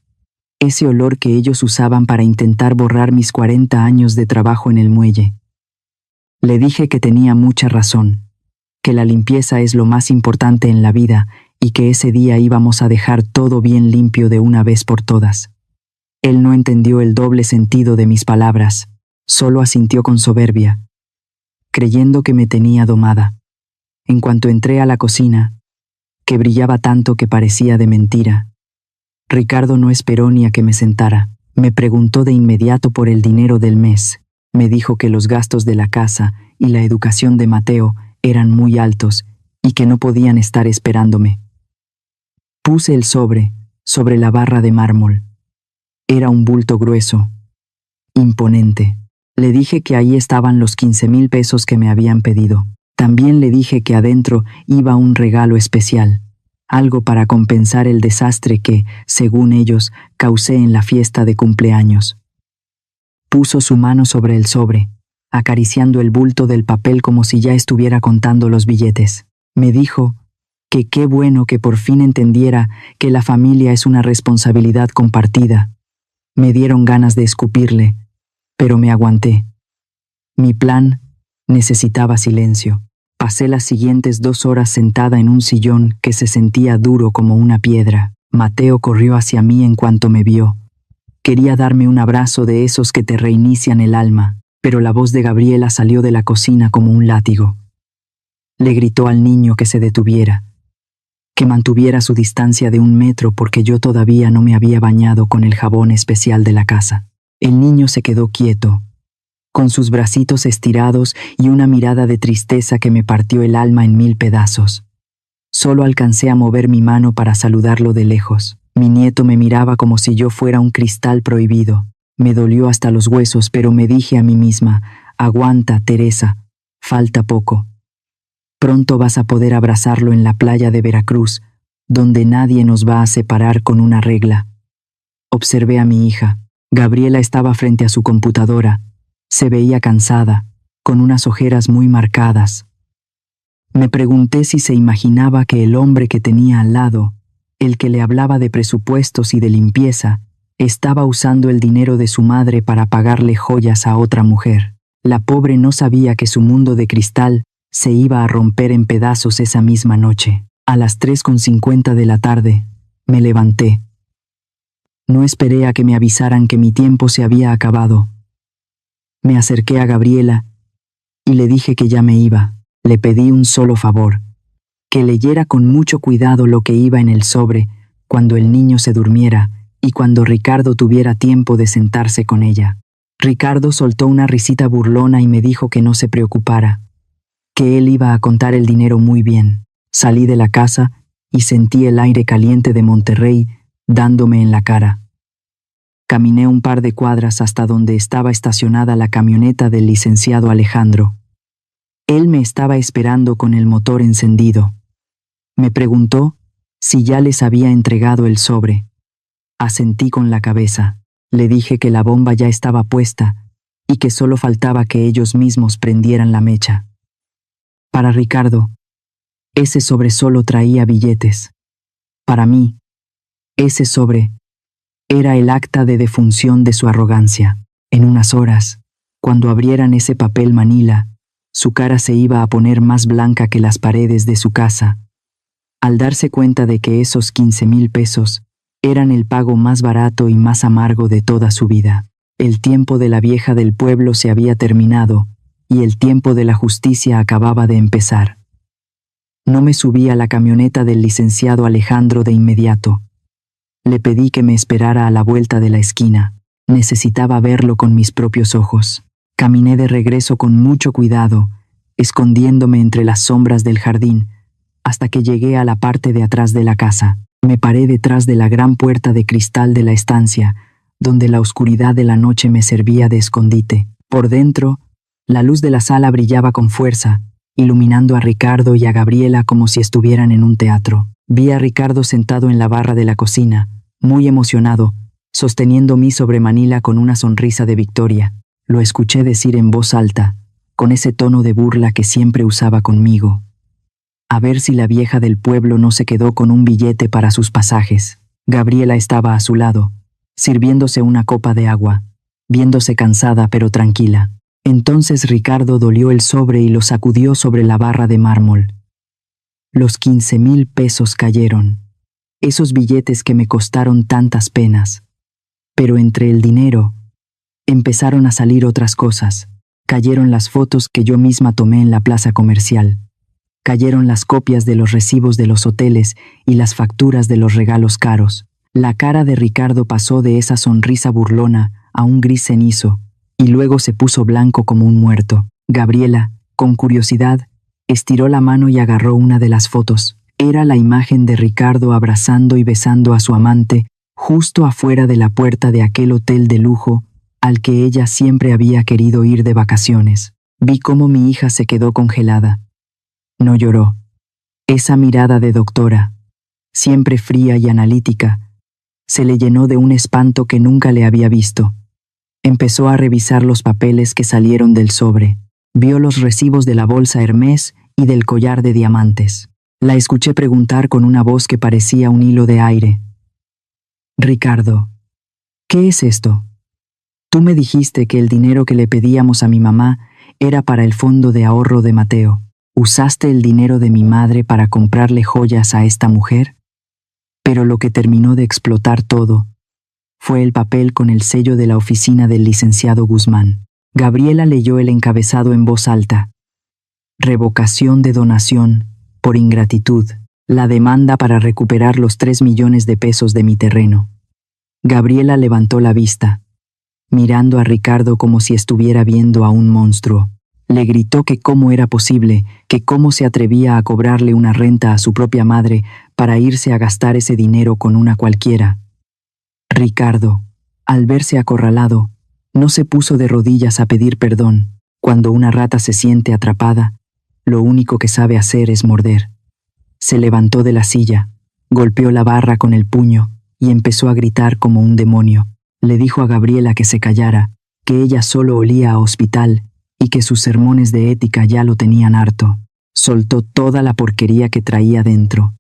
Speaker 1: Ese olor que ellos usaban para intentar borrar mis 40 años de trabajo en el muelle. Le dije que tenía mucha razón, que la limpieza es lo más importante en la vida y que ese día íbamos a dejar todo bien limpio de una vez por todas. Él no entendió el doble sentido de mis palabras, solo asintió con soberbia, creyendo que me tenía domada. En cuanto entré a la cocina, que brillaba tanto que parecía de mentira, Ricardo no esperó ni a que me sentara. Me preguntó de inmediato por el dinero del mes. Me dijo que los gastos de la casa y la educación de Mateo eran muy altos y que no podían estar esperándome. Puse el sobre la barra de mármol. Era un bulto grueso, imponente. Le dije que ahí estaban los 15,000 pesos que me habían pedido. También le dije que adentro iba un regalo especial, algo para compensar el desastre que, según ellos, causé en la fiesta de cumpleaños. Puso su mano sobre el sobre, acariciando el bulto del papel como si ya estuviera contando los billetes. Me dijo que qué bueno que por fin entendiera que la familia es una responsabilidad compartida. Me dieron ganas de escupirle, pero me aguanté. Mi plan necesitaba silencio. Pasé las siguientes 2 horas sentada en un sillón que se sentía duro como una piedra. Mateo corrió hacia mí en cuanto me vio. Quería darme un abrazo de esos que te reinician el alma, pero la voz de Gabriela salió de la cocina como un látigo. Le gritó al niño que se detuviera, que mantuviera su distancia de 1 metro porque yo todavía no me había bañado con el jabón especial de la casa. El niño se quedó quieto, con sus bracitos estirados y una mirada de tristeza que me partió el alma en 1000 pedazos. Solo alcancé a mover mi mano para saludarlo de lejos. Mi nieto me miraba como si yo fuera un cristal prohibido. Me dolió hasta los huesos, pero me dije a mí misma, aguanta, Teresa, falta poco. Pronto vas a poder abrazarlo en la playa de Veracruz, donde nadie nos va a separar con una regla. Observé a mi hija. Gabriela estaba frente a su computadora. Se veía cansada, con unas ojeras muy marcadas. Me pregunté si se imaginaba que el hombre que tenía al lado, el que le hablaba de presupuestos y de limpieza, estaba usando el dinero de su madre para pagarle joyas a otra mujer. La pobre no sabía que su mundo de cristal se iba a romper en pedazos esa misma noche. A las 3:50 de la tarde, me levanté. No esperé a que me avisaran que mi tiempo se había acabado. Me acerqué a Gabriela y le dije que ya me iba. Le pedí un solo favor, que leyera con mucho cuidado lo que iba en el sobre cuando el niño se durmiera y cuando Ricardo tuviera tiempo de sentarse con ella. Ricardo soltó una risita burlona y me dijo que no se preocupara, que él iba a contar el dinero muy bien. Salí de la casa y sentí el aire caliente de Monterrey dándome en la cara. Caminé un par de cuadras hasta donde estaba estacionada la camioneta del licenciado Alejandro. Él me estaba esperando con el motor encendido. Me preguntó si ya les había entregado el sobre. Asentí con la cabeza. Le dije que la bomba ya estaba puesta y que solo faltaba que ellos mismos prendieran la mecha. Para Ricardo, ese sobre solo traía billetes. Para mí, ese sobre era el acta de defunción de su arrogancia. En unas horas, cuando abrieran ese papel manila, su cara se iba a poner más blanca que las paredes de su casa, al darse cuenta de que esos 15,000 pesos eran el pago más barato y más amargo de toda su vida. El tiempo de la vieja del pueblo se había terminado y el tiempo de la justicia acababa de empezar. No me subí a la camioneta del licenciado Alejandro de inmediato. Le pedí que me esperara a la vuelta de la esquina. Necesitaba verlo con mis propios ojos. Caminé de regreso con mucho cuidado, escondiéndome entre las sombras del jardín, hasta que llegué a la parte de atrás de la casa. Me paré detrás de la gran puerta de cristal de la estancia, donde la oscuridad de la noche me servía de escondite. Por dentro, la luz de la sala brillaba con fuerza, iluminando a Ricardo y a Gabriela como si estuvieran en un teatro. Vi a Ricardo sentado en la barra de la cocina, muy emocionado, sosteniendo mi sobre Manila con una sonrisa de victoria. Lo escuché decir en voz alta, con ese tono de burla que siempre usaba conmigo: a ver si la vieja del pueblo no se quedó con un billete para sus pasajes. Gabriela estaba a su lado, sirviéndose una copa de agua, viéndose cansada pero tranquila. Entonces Ricardo dolió el sobre y lo sacudió sobre la barra de mármol. Los 15,000 pesos cayeron, esos billetes que me costaron tantas penas. Pero entre el dinero, empezaron a salir otras cosas. Cayeron las fotos que yo misma tomé en la plaza comercial. Cayeron las copias de los recibos de los hoteles y las facturas de los regalos caros. La cara de Ricardo pasó de esa sonrisa burlona a un gris cenizo, y luego se puso blanco como un muerto. Gabriela, con curiosidad, estiró la mano y agarró una de las fotos. Era la imagen de Ricardo abrazando y besando a su amante justo afuera de la puerta de aquel hotel de lujo al que ella siempre había querido ir de vacaciones. Vi cómo mi hija se quedó congelada. No lloró. Esa mirada de doctora, siempre fría y analítica, se le llenó de un espanto que nunca le había visto. Empezó a revisar los papeles que salieron del sobre. Vio los recibos de la bolsa Hermès y del collar de diamantes. La escuché preguntar con una voz que parecía un hilo de aire: Ricardo, ¿qué es esto? Tú me dijiste que el dinero que le pedíamos a mi mamá era para el fondo de ahorro de Mateo. ¿Usaste el dinero de mi madre para comprarle joyas a esta mujer? Pero lo que terminó de explotar todo fue el papel con el sello de la oficina del licenciado Guzmán. Gabriela leyó el encabezado en voz alta: revocación de donación por ingratitud, la demanda para recuperar los 3 millones de pesos de mi terreno. Gabriela levantó la vista, mirando a Ricardo como si estuviera viendo a un monstruo. Le gritó que cómo era posible, que cómo se atrevía a cobrarle una renta a su propia madre para irse a gastar ese dinero con una cualquiera. Ricardo, al verse acorralado, no se puso de rodillas a pedir perdón. Cuando una rata se siente atrapada, lo único que sabe hacer es morder. Se levantó de la silla, golpeó la barra con el puño y empezó a gritar como un demonio. Le dijo a Gabriela que se callara, que ella solo olía a hospital y que sus sermones de ética ya lo tenían harto. Soltó toda la porquería que traía dentro.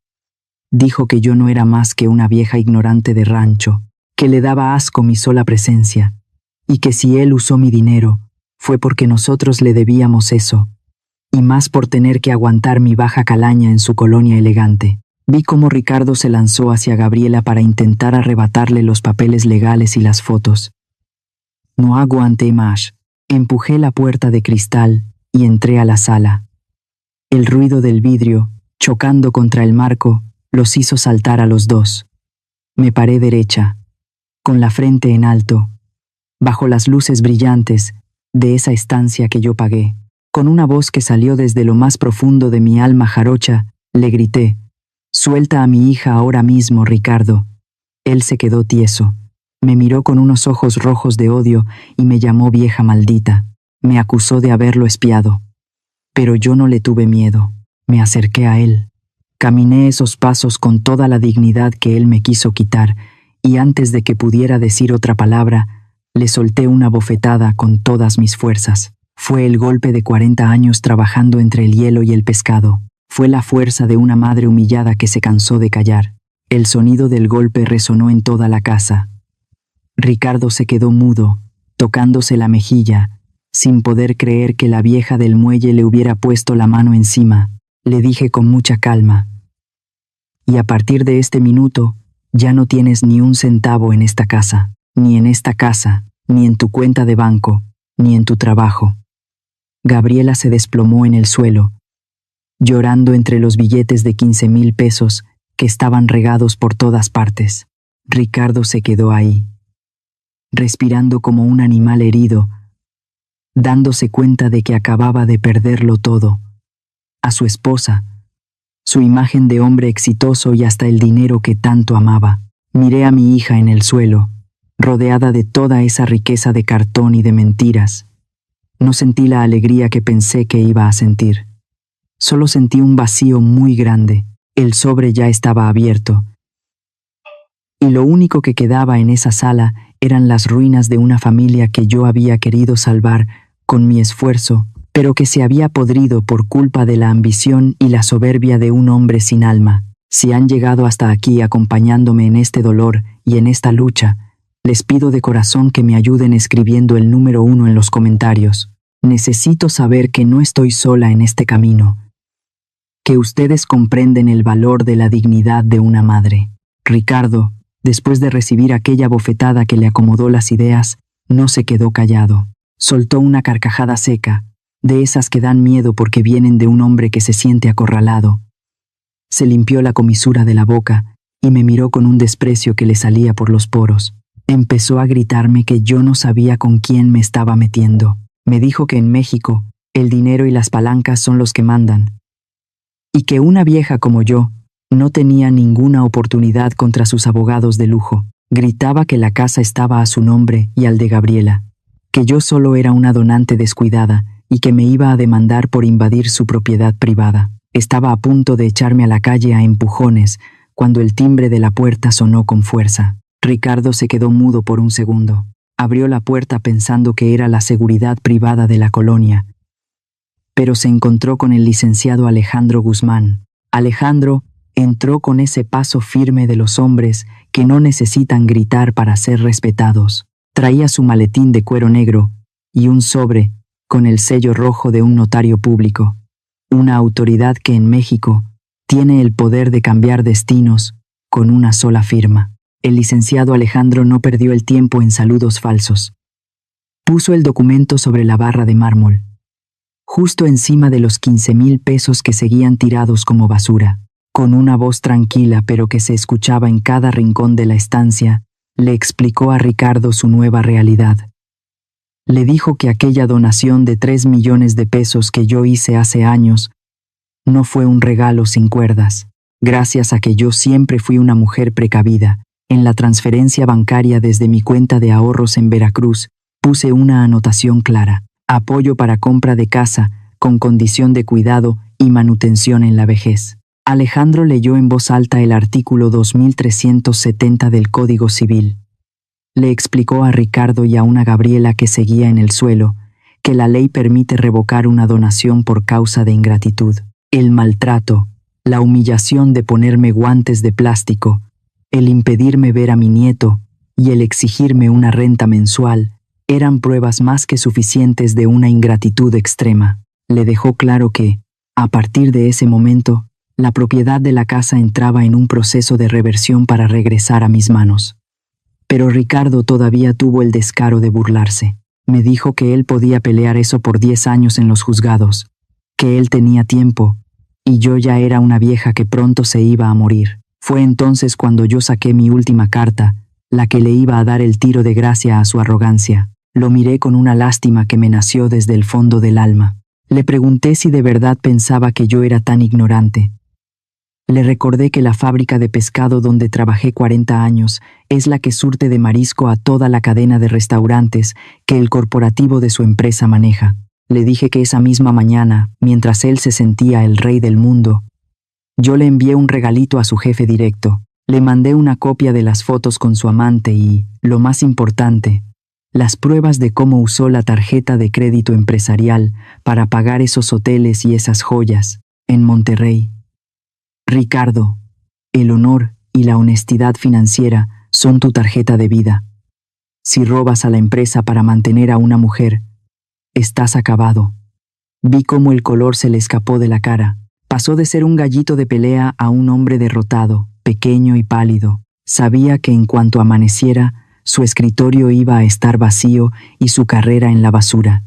Speaker 1: Dijo que yo no era más que una vieja ignorante de rancho, que le daba asco mi sola presencia, y que si él usó mi dinero, fue porque nosotros le debíamos eso, y más por tener que aguantar mi baja calaña en su colonia elegante. Vi cómo Ricardo se lanzó hacia Gabriela para intentar arrebatarle los papeles legales y las fotos. No aguanté más. Empujé la puerta de cristal y entré a la sala. El ruido del vidrio, chocando contra el marco, los hizo saltar a los dos. Me paré derecha, con la frente en alto, bajo las luces brillantes de esa estancia que yo pagué. Con una voz que salió desde lo más profundo de mi alma jarocha, Le grité. «Suelta a mi hija ahora mismo, Ricardo». Él se quedó tieso. Me miró con unos ojos rojos de odio y me llamó vieja maldita. Me acusó de haberlo espiado. Pero yo no le tuve miedo. Me acerqué a él. Caminé esos pasos con toda la dignidad que él me quiso quitar, y antes de que pudiera decir otra palabra, le solté una bofetada con todas mis fuerzas. Fue el golpe de 40 años trabajando entre el hielo y el pescado. Fue la fuerza de una madre humillada que se cansó de callar. El sonido del golpe resonó en toda la casa. Ricardo se quedó mudo, tocándose la mejilla, sin poder creer que la vieja del muelle le hubiera puesto la mano encima. Le dije con mucha calma: «Y a partir de este minuto, ya no tienes ni un centavo en esta casa, ni en esta casa, ni en tu cuenta de banco, ni en tu trabajo». Gabriela se desplomó en el suelo, llorando entre los billetes de 15,000 pesos que estaban regados por todas partes. Ricardo se quedó ahí, respirando como un animal herido, dándose cuenta de que acababa de perderlo todo: a su esposa, su imagen de hombre exitoso y hasta el dinero que tanto amaba. Miré a mi hija en el suelo, rodeada de toda esa riqueza de cartón y de mentiras. No sentí la alegría que pensé que iba a sentir. Solo sentí un vacío muy grande. El sobre ya estaba abierto, y lo único que quedaba en esa sala eran las ruinas de una familia que yo había querido salvar con mi esfuerzo, pero que se había podrido por culpa de la ambición y la soberbia de un hombre sin alma. Si han llegado hasta aquí acompañándome en este dolor y en esta lucha, les pido de corazón que me ayuden escribiendo el número 1 en los comentarios. Necesito saber que no estoy sola en este camino, que ustedes comprenden el valor de la dignidad de una madre. Ricardo, después de recibir aquella bofetada que le acomodó las ideas, no se quedó callado. Soltó una carcajada seca, de esas que dan miedo porque vienen de un hombre que se siente acorralado. Se limpió la comisura de la boca y me miró con un desprecio que le salía por los poros. Empezó a gritarme que yo no sabía con quién me estaba metiendo. Me dijo que en México el dinero y las palancas son los que mandan, y que una vieja como yo no tenía ninguna oportunidad contra sus abogados de lujo. Gritaba que la casa estaba a su nombre y al de Gabriela, que yo solo era una donante descuidada y que me iba a demandar por invadir su propiedad privada. Estaba a punto de echarme a la calle a empujones cuando el timbre de la puerta sonó con fuerza. Ricardo se quedó mudo por un segundo. Abrió la puerta pensando que era la seguridad privada de la colonia, pero se encontró con el licenciado Alejandro Guzmán. Alejandro entró con ese paso firme de los hombres que no necesitan gritar para ser respetados. Traía su maletín de cuero negro y un sobre con el sello rojo de un notario público, una autoridad que en México tiene el poder de cambiar destinos con una sola firma. El licenciado Alejandro no perdió el tiempo en saludos falsos. Puso el documento sobre la barra de mármol, justo encima de los 15,000 pesos que seguían tirados como basura. Con una voz tranquila pero que se escuchaba en cada rincón de la estancia, le explicó a Ricardo su nueva realidad. Le dijo que aquella donación de 3 millones de pesos que yo hice hace años no fue un regalo sin cuerdas. Gracias a que yo siempre fui una mujer precavida, en la transferencia bancaria desde mi cuenta de ahorros en Veracruz, puse una anotación clara: apoyo para compra de casa, con condición de cuidado y manutención en la vejez. Alejandro leyó en voz alta el artículo 2370 del Código Civil. Le explicó a Ricardo y a una Gabriela que seguía en el suelo que la ley permite revocar una donación por causa de ingratitud. El maltrato, la humillación de ponerme guantes de plástico, el impedirme ver a mi nieto y el exigirme una renta mensual eran pruebas más que suficientes de una ingratitud extrema. Le dejó claro que, a partir de ese momento, la propiedad de la casa entraba en un proceso de reversión para regresar a mis manos. Pero Ricardo todavía tuvo el descaro de burlarse. Me dijo que él podía pelear eso por 10 años en los juzgados, que él tenía tiempo, y yo ya era una vieja que pronto se iba a morir. Fue entonces cuando yo saqué mi última carta, la que le iba a dar el tiro de gracia a su arrogancia. Lo miré con una lástima que me nació desde el fondo del alma. Le pregunté si de verdad pensaba que yo era tan ignorante, Le recordé que la fábrica de pescado donde trabajé 40 años es la que surte de marisco a toda la cadena de restaurantes que el corporativo de su empresa maneja. Le dije que esa misma mañana, mientras él se sentía el rey del mundo, yo le envié un regalito a su jefe directo. Le mandé una copia de las fotos con su amante y, lo más importante, las pruebas de cómo usó la tarjeta de crédito empresarial para pagar esos hoteles y esas joyas en Monterrey. Ricardo, el honor y la honestidad financiera son tu tarjeta de vida. Si robas a la empresa para mantener a una mujer, estás acabado. Vi cómo el color se le escapó de la cara. Pasó de ser un gallito de pelea a un hombre derrotado, pequeño y pálido. Sabía que en cuanto amaneciera, su escritorio iba a estar vacío y su carrera en la basura.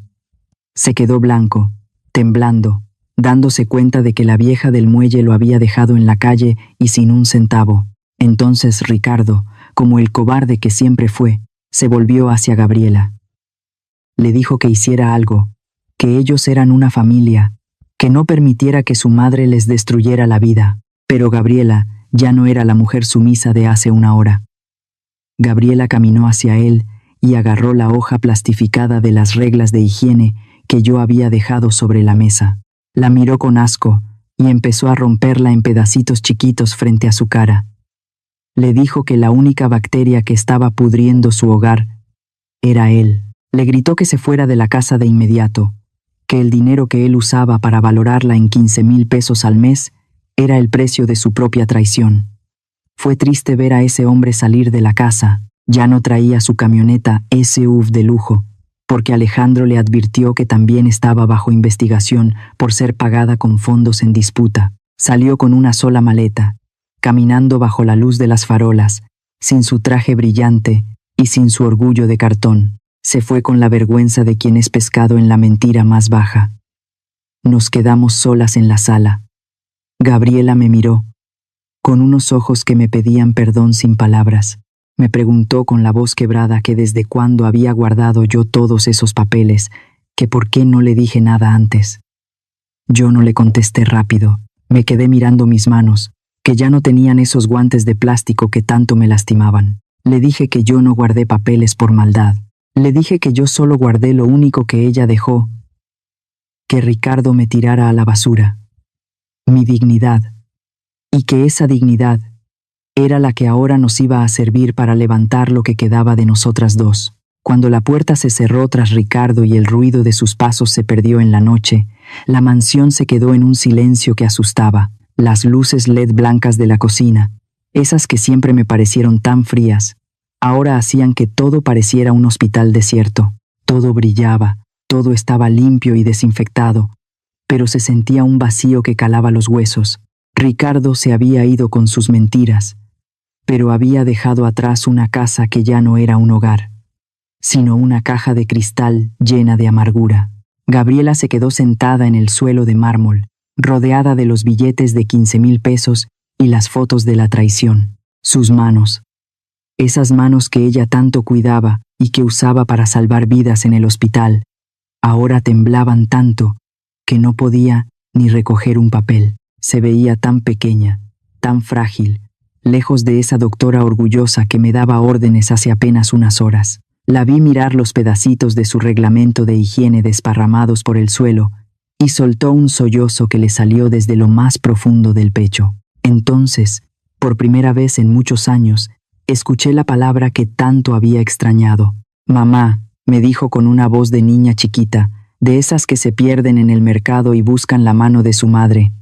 Speaker 1: Se quedó blanco, temblando, dándose cuenta de que la vieja del muelle lo había dejado en la calle y sin un centavo. Entonces Ricardo, como el cobarde que siempre fue, se volvió hacia Gabriela. Le dijo que hiciera algo, que ellos eran una familia, que no permitiera que su madre les destruyera la vida. Pero Gabriela ya no era la mujer sumisa de hace una hora. Gabriela caminó hacia él y agarró la hoja plastificada de las reglas de higiene que yo había dejado sobre la mesa. La miró con asco y empezó a romperla en pedacitos chiquitos frente a su cara. Le dijo que la única bacteria que estaba pudriendo su hogar era él. Le gritó que se fuera de la casa de inmediato, que el dinero que él usaba para valorarla en 15,000 pesos al mes era el precio de su propia traición. Fue triste ver a ese hombre salir de la casa. Ya no traía su camioneta SUV de lujo, porque Alejandro le advirtió que también estaba bajo investigación por ser pagada con fondos en disputa. Salió con una sola maleta, caminando bajo la luz de las farolas, sin su traje brillante y sin su orgullo de cartón. Se fue con la vergüenza de quien es pescado en la mentira más baja. Nos quedamos solas en la sala. Gabriela me miró, con unos ojos que me pedían perdón sin palabras. Me preguntó con la voz quebrada que desde cuándo había guardado yo todos esos papeles, que por qué no le dije nada antes. Yo no le contesté rápido. Me quedé mirando mis manos, que ya no tenían esos guantes de plástico que tanto me lastimaban. Le dije que yo no guardé papeles por maldad. Le dije que yo solo guardé lo único que ella dejó, que Ricardo me tirara a la basura, mi dignidad, y que esa dignidad era la que ahora nos iba a servir para levantar lo que quedaba de nosotras dos. Cuando la puerta se cerró tras Ricardo y el ruido de sus pasos se perdió en la noche, la mansión se quedó en un silencio que asustaba. Las luces LED blancas de la cocina, esas que siempre me parecieron tan frías, ahora hacían que todo pareciera un hospital desierto. Todo brillaba, todo estaba limpio y desinfectado, pero se sentía un vacío que calaba los huesos. Ricardo se había ido con sus mentiras, pero había dejado atrás una casa que ya no era un hogar, sino una caja de cristal llena de amargura. Gabriela se quedó sentada en el suelo de mármol, rodeada de los billetes de 15,000 pesos y las fotos de la traición. Sus manos, esas manos que ella tanto cuidaba y que usaba para salvar vidas en el hospital, ahora temblaban tanto que no podía ni recoger un papel. Se veía tan pequeña, tan frágil, lejos de esa doctora orgullosa que me daba órdenes hace apenas unas horas. La vi mirar los pedacitos de su reglamento de higiene desparramados por el suelo y soltó un sollozo que le salió desde lo más profundo del pecho. Entonces, por primera vez en muchos años, escuché la palabra que tanto había extrañado. «Mamá», me dijo con una voz de niña chiquita, de esas que se pierden en el mercado y buscan la mano de su madre.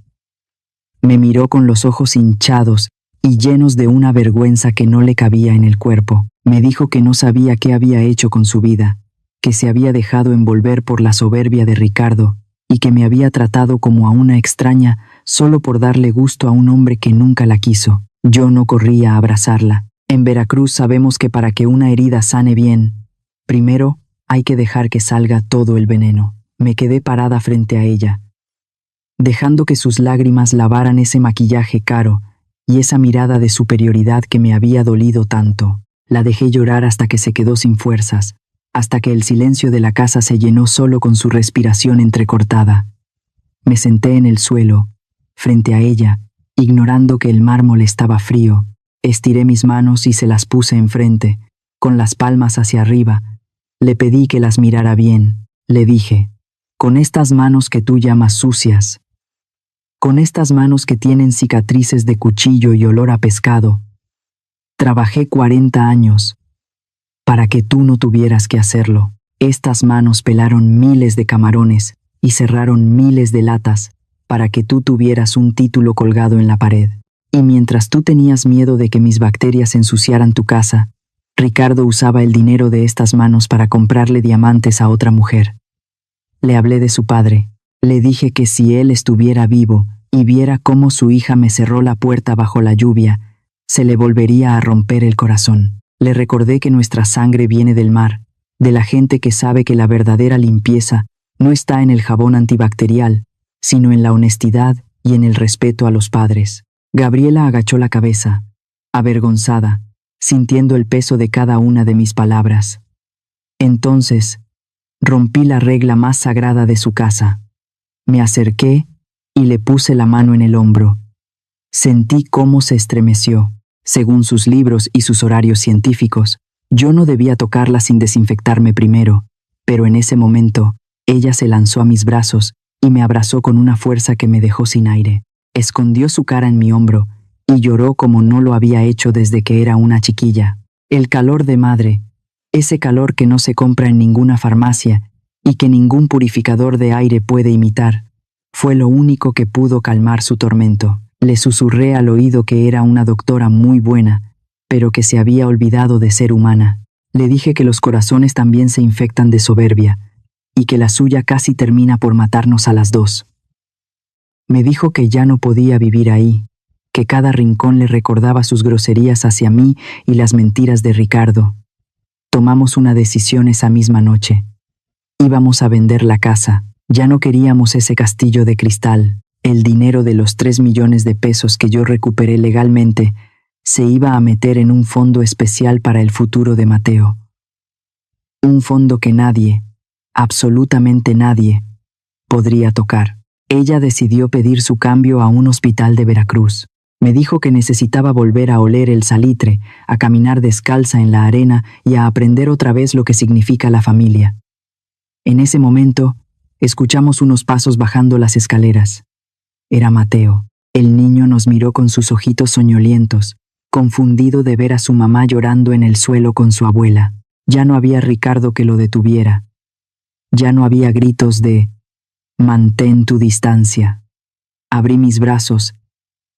Speaker 1: Me miró con los ojos hinchados y llenos de una vergüenza que no le cabía en el cuerpo. Me dijo que no sabía qué había hecho con su vida, que se había dejado envolver por la soberbia de Ricardo y que me había tratado como a una extraña solo por darle gusto a un hombre que nunca la quiso. Yo no corría a abrazarla. En Veracruz sabemos que para que una herida sane bien, primero hay que dejar que salga todo el veneno. Me quedé parada frente a ella, dejando que sus lágrimas lavaran ese maquillaje caro y esa mirada de superioridad que me había dolido tanto. La dejé llorar hasta que se quedó sin fuerzas, hasta que el silencio de la casa se llenó solo con su respiración entrecortada. Me senté en el suelo, frente a ella, Ignorando que el mármol estaba frío, estiré mis manos y se las puse enfrente, con las palmas hacia arriba. Le pedí que las mirara bien. Le dije, con estas manos que tú llamas sucias, con estas manos que tienen cicatrices de cuchillo y olor a pescado, trabajé 40 años para que tú no tuvieras que hacerlo. Estas manos pelaron miles de camarones y cerraron miles de latas para que tú tuvieras un título colgado en la pared. Y mientras tú tenías miedo de que mis bacterias ensuciaran tu casa, Ricardo usaba el dinero de estas manos para comprarle diamantes a otra mujer. Le hablé de su padre. Le dije que si él estuviera vivo y viera cómo su hija me cerró la puerta bajo la lluvia, se le volvería a romper el corazón. Le recordé que nuestra sangre viene del mar, de la gente que sabe que la verdadera limpieza no está en el jabón antibacterial, sino en la honestidad y en el respeto a los padres. Gabriela agachó la cabeza, avergonzada, sintiendo el peso de cada una de mis palabras. Entonces, rompí la regla más sagrada de su casa. Me acerqué y le puse la mano en el hombro. Sentí cómo se estremeció. Según sus libros y sus horarios científicos, yo no debía tocarla sin desinfectarme primero, pero en ese momento, ella se lanzó a mis brazos y me abrazó con una fuerza que me dejó sin aire. Escondió su cara en mi hombro y lloró como no lo había hecho desde que era una chiquilla. El calor de madre, ese calor que no se compra en ninguna farmacia y que ningún purificador de aire puede imitar, fue lo único que pudo calmar su tormento. Le susurré al oído que era una doctora muy buena, pero que se había olvidado de ser humana. Le dije que los corazones también se infectan de soberbia y que la suya casi termina por matarnos a las dos. Me dijo que ya no podía vivir ahí, que cada rincón le recordaba sus groserías hacia mí y las mentiras de Ricardo. Tomamos una decisión esa misma noche. Íbamos a vender la casa. Ya no queríamos ese castillo de cristal. El dinero de los 3 millones de pesos que yo recuperé legalmente se iba a meter en un fondo especial para el futuro de Mateo. Un fondo que nadie, absolutamente nadie, podría tocar. Ella decidió pedir su cambio a un hospital de Veracruz. Me dijo que necesitaba volver a oler el salitre, a caminar descalza en la arena y a aprender otra vez lo que significa la familia. En ese momento, escuchamos unos pasos bajando las escaleras. Era Mateo. El niño nos miró con sus ojitos soñolientos, confundido de ver a su mamá llorando en el suelo con su abuela. Ya no había Ricardo que lo detuviera. Ya no había gritos de «Mantén tu distancia». Abrí mis brazos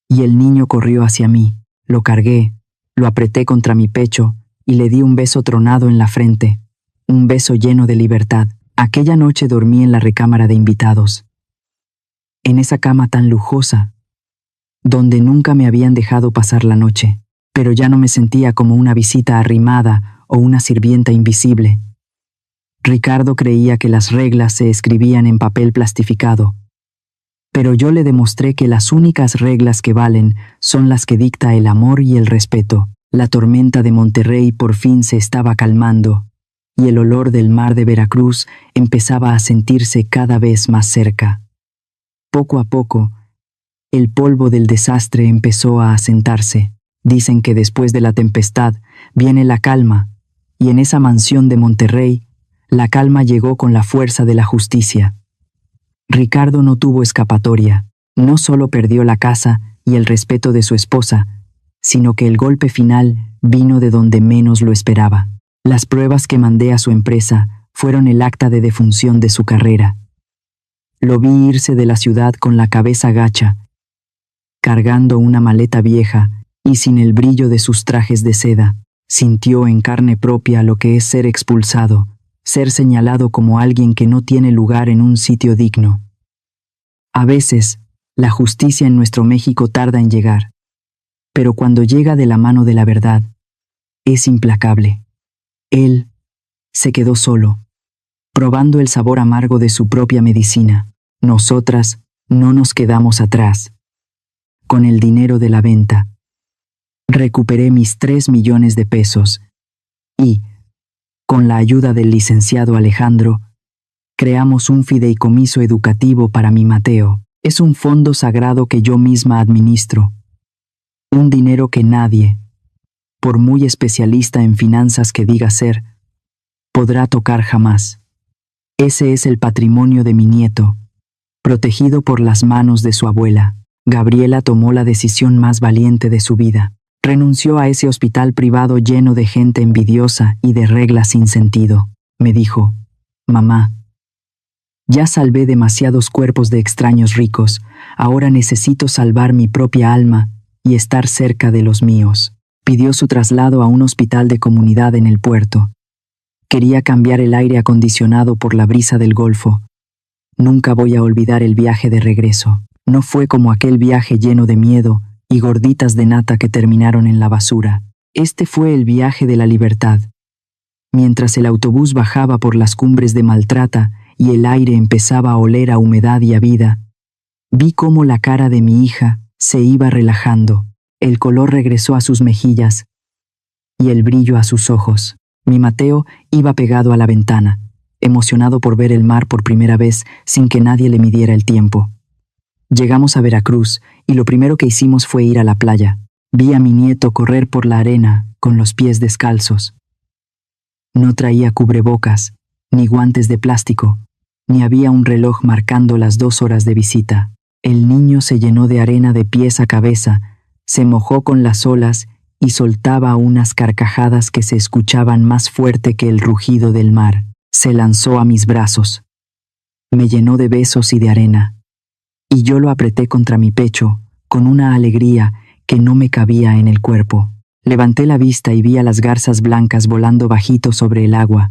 Speaker 1: y el niño corrió hacia mí. Lo cargué, lo apreté contra mi pecho y le di un beso tronado en la frente, un beso lleno de libertad. Aquella noche dormí en la recámara de invitados, en esa cama tan lujosa, donde nunca me habían dejado pasar la noche, pero ya no me sentía como una visita arrimada o una sirvienta invisible. Ricardo creía que las reglas se escribían en papel plastificado, pero yo le demostré que las únicas reglas que valen son las que dicta el amor y el respeto. La tormenta de Monterrey por fin se estaba calmando, y el olor del mar de Veracruz empezaba a sentirse cada vez más cerca. Poco a poco, el polvo del desastre empezó a asentarse. Dicen que después de la tempestad viene la calma, y en esa mansión de Monterrey, la calma llegó con la fuerza de la justicia. Ricardo no tuvo escapatoria. No solo perdió la casa y el respeto de su esposa, sino que el golpe final vino de donde menos lo esperaba. Las pruebas que mandé a su empresa fueron el acta de defunción de su carrera. Lo vi irse de la ciudad con la cabeza gacha, cargando una maleta vieja y sin el brillo de sus trajes de seda. Sintió en carne propia lo que es ser expulsado, ser señalado como alguien que no tiene lugar en un sitio digno. A veces, la justicia en nuestro México tarda en llegar, pero cuando llega de la mano de la verdad, es implacable. Él se quedó solo, probando el sabor amargo de su propia medicina. Nosotras no nos quedamos atrás. Con el dinero de la venta, recuperé mis 3 millones de pesos y, con la ayuda del licenciado Alejandro, creamos un fideicomiso educativo para mi Mateo. Es un fondo sagrado que yo misma administro. Un dinero que nadie, por muy especialista en finanzas que diga ser, podrá tocar jamás. Ese es el patrimonio de mi nieto, protegido por las manos de su abuela. Gabriela tomó la decisión más valiente de su vida. Renunció a ese hospital privado lleno de gente envidiosa y de reglas sin sentido. Me dijo: «Mamá, ya salvé demasiados cuerpos de extraños ricos, ahora necesito salvar mi propia alma y estar cerca de los míos». Pidió su traslado a un hospital de comunidad en el puerto. Quería cambiar el aire acondicionado por la brisa del Golfo. Nunca voy a olvidar el viaje de regreso. No fue como aquel viaje lleno de miedo y gorditas de nata que terminaron en la basura. Este fue el viaje de la libertad. Mientras el autobús bajaba por las cumbres de Maltrata y el aire empezaba a oler a humedad y a vida, vi cómo la cara de mi hija se iba relajando. El color regresó a sus mejillas y el brillo a sus ojos. Mi Mateo iba pegado a la ventana, emocionado por ver el mar por primera vez sin que nadie le midiera el tiempo. Llegamos a Veracruz y lo primero que hicimos fue ir a la playa. Vi a mi nieto correr por la arena con los pies descalzos. No traía cubrebocas, ni guantes de plástico, ni había un reloj marcando las 2 horas de visita. El niño se llenó de arena de pies a cabeza, se mojó con las olas y soltaba unas carcajadas que se escuchaban más fuerte que el rugido del mar. Se lanzó a mis brazos. Me llenó de besos y de arena, y yo lo apreté contra mi pecho con una alegría que no me cabía en el cuerpo. Levanté la vista y vi a las garzas blancas volando bajito sobre el agua,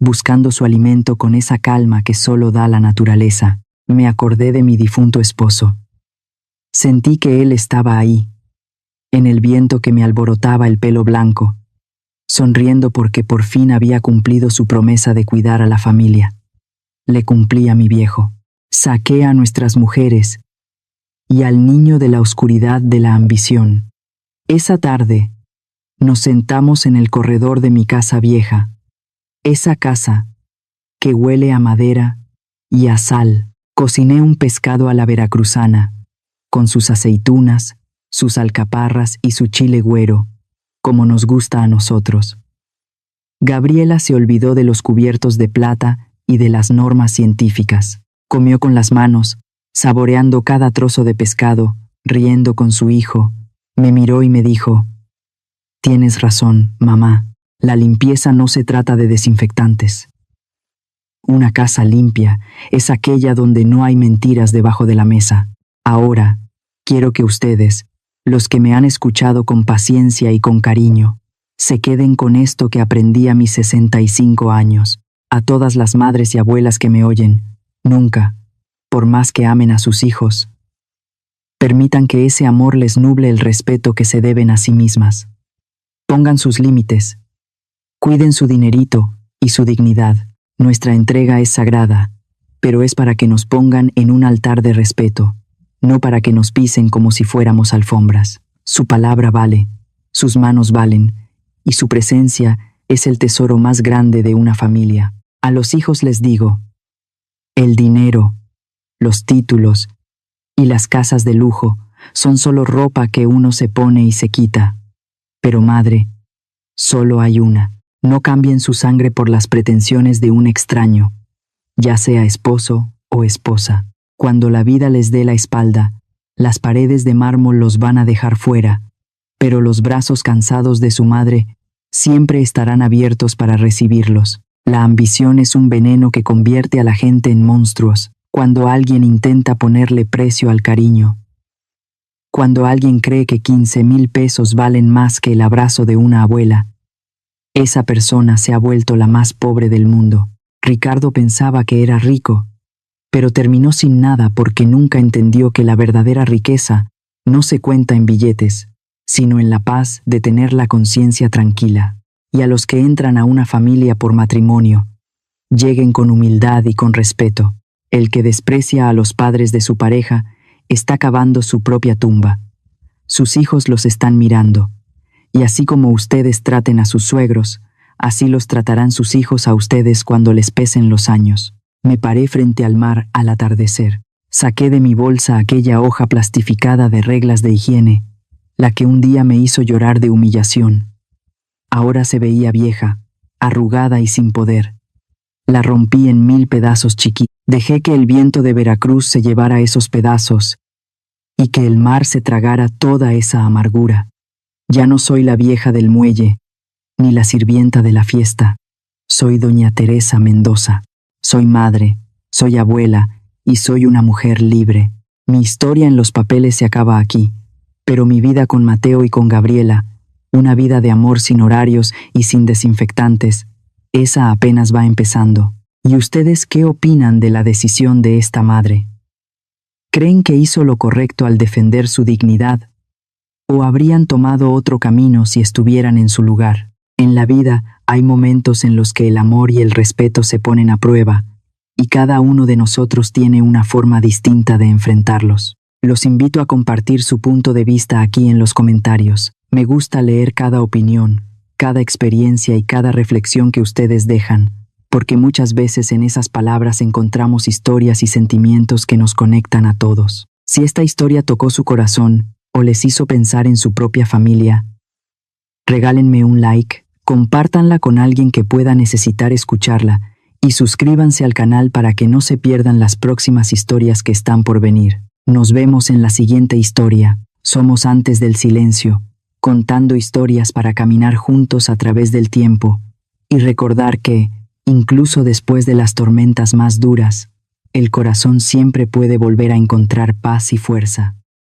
Speaker 1: buscando su alimento con esa calma que solo da la naturaleza. Me acordé de mi difunto esposo. Sentí que él estaba ahí, en el viento que me alborotaba el pelo blanco, sonriendo porque por fin había cumplido su promesa de cuidar a la familia. Le cumplí a mi viejo. Saqué a nuestras mujeres y al niño de la oscuridad de la ambición. Esa tarde, nos sentamos en el corredor de mi casa vieja, esa casa que huele a madera y a sal. Cociné un pescado a la veracruzana, con sus aceitunas, sus alcaparras y su chile güero, como nos gusta a nosotros. Gabriela se olvidó de los cubiertos de plata y de las normas científicas. Comió con las manos, saboreando cada trozo de pescado, riendo con su hijo. Me miró y me dijo: «Tienes razón, mamá. La limpieza no se trata de desinfectantes. Una casa limpia es aquella donde no hay mentiras debajo de la mesa. Ahora, quiero que ustedes, los que me han escuchado con paciencia y con cariño, se queden con esto que aprendí a mis 65 años. A todas las madres y abuelas que me oyen, nunca, por más que amen a sus hijos, permitan que ese amor les nuble el respeto que se deben a sí mismas. Pongan sus límites, cuiden su dinerito y su dignidad. Nuestra entrega es sagrada, pero es para que nos pongan en un altar de respeto, no para que nos pisen como si fuéramos alfombras. Su palabra vale, sus manos valen, y su presencia es el tesoro más grande de una familia. A los hijos les digo: el dinero, los títulos y las casas de lujo son solo ropa que uno se pone y se quita. Pero madre, solo hay una. No cambien su sangre por las pretensiones de un extraño, ya sea esposo o esposa. Cuando la vida les dé la espalda, las paredes de mármol los van a dejar fuera, pero los brazos cansados de su madre siempre estarán abiertos para recibirlos. La ambición es un veneno que convierte a la gente en monstruos. Cuando alguien intenta ponerle precio al cariño, cuando alguien cree que 15,000 pesos valen más que el abrazo de una abuela, esa persona se ha vuelto la más pobre del mundo. Ricardo pensaba que era rico, pero terminó sin nada porque nunca entendió que la verdadera riqueza no se cuenta en billetes, sino en la paz de tener la conciencia tranquila. Y a los que entran a una familia por matrimonio, lleguen con humildad y con respeto. El que desprecia a los padres de su pareja está cavando su propia tumba. Sus hijos los están mirando. Y así como ustedes traten a sus suegros, así los tratarán sus hijos a ustedes cuando les pesen los años. Me paré frente al mar al atardecer. Saqué de mi bolsa aquella hoja plastificada de reglas de higiene, la que un día me hizo llorar de humillación. Ahora se veía vieja, arrugada y sin poder. La rompí en 1000 pedazos chiquitos. Dejé que el viento de Veracruz se llevara esos pedazos y que el mar se tragara toda esa amargura. Ya no soy la vieja del muelle, ni la sirvienta de la fiesta. Soy doña Teresa Mendoza. Soy madre, soy abuela y soy una mujer libre. Mi historia en los papeles se acaba aquí, pero mi vida con Mateo y con Gabriela, una vida de amor sin horarios y sin desinfectantes, esa apenas va empezando. ¿Y ustedes qué opinan de la decisión de esta madre? ¿Creen que hizo lo correcto al defender su dignidad? ¿O habrían tomado otro camino si estuvieran en su lugar? En la vida hay momentos en los que el amor y el respeto se ponen a prueba, y cada uno de nosotros tiene una forma distinta de enfrentarlos. Los invito a compartir su punto de vista aquí en los comentarios. Me gusta leer cada opinión, cada experiencia y cada reflexión que ustedes dejan, porque muchas veces en esas palabras encontramos historias y sentimientos que nos conectan a todos. Si esta historia tocó su corazón o les hizo pensar en su propia familia, regálenme un like, compártanla con alguien que pueda necesitar escucharla y suscríbanse al canal para que no se pierdan las próximas historias que están por venir. Nos vemos en la siguiente historia. Somos Antes del Silencio, contando historias para caminar juntos a través del tiempo y recordar que, incluso después de las tormentas más duras, el corazón siempre puede volver a encontrar paz y fuerza.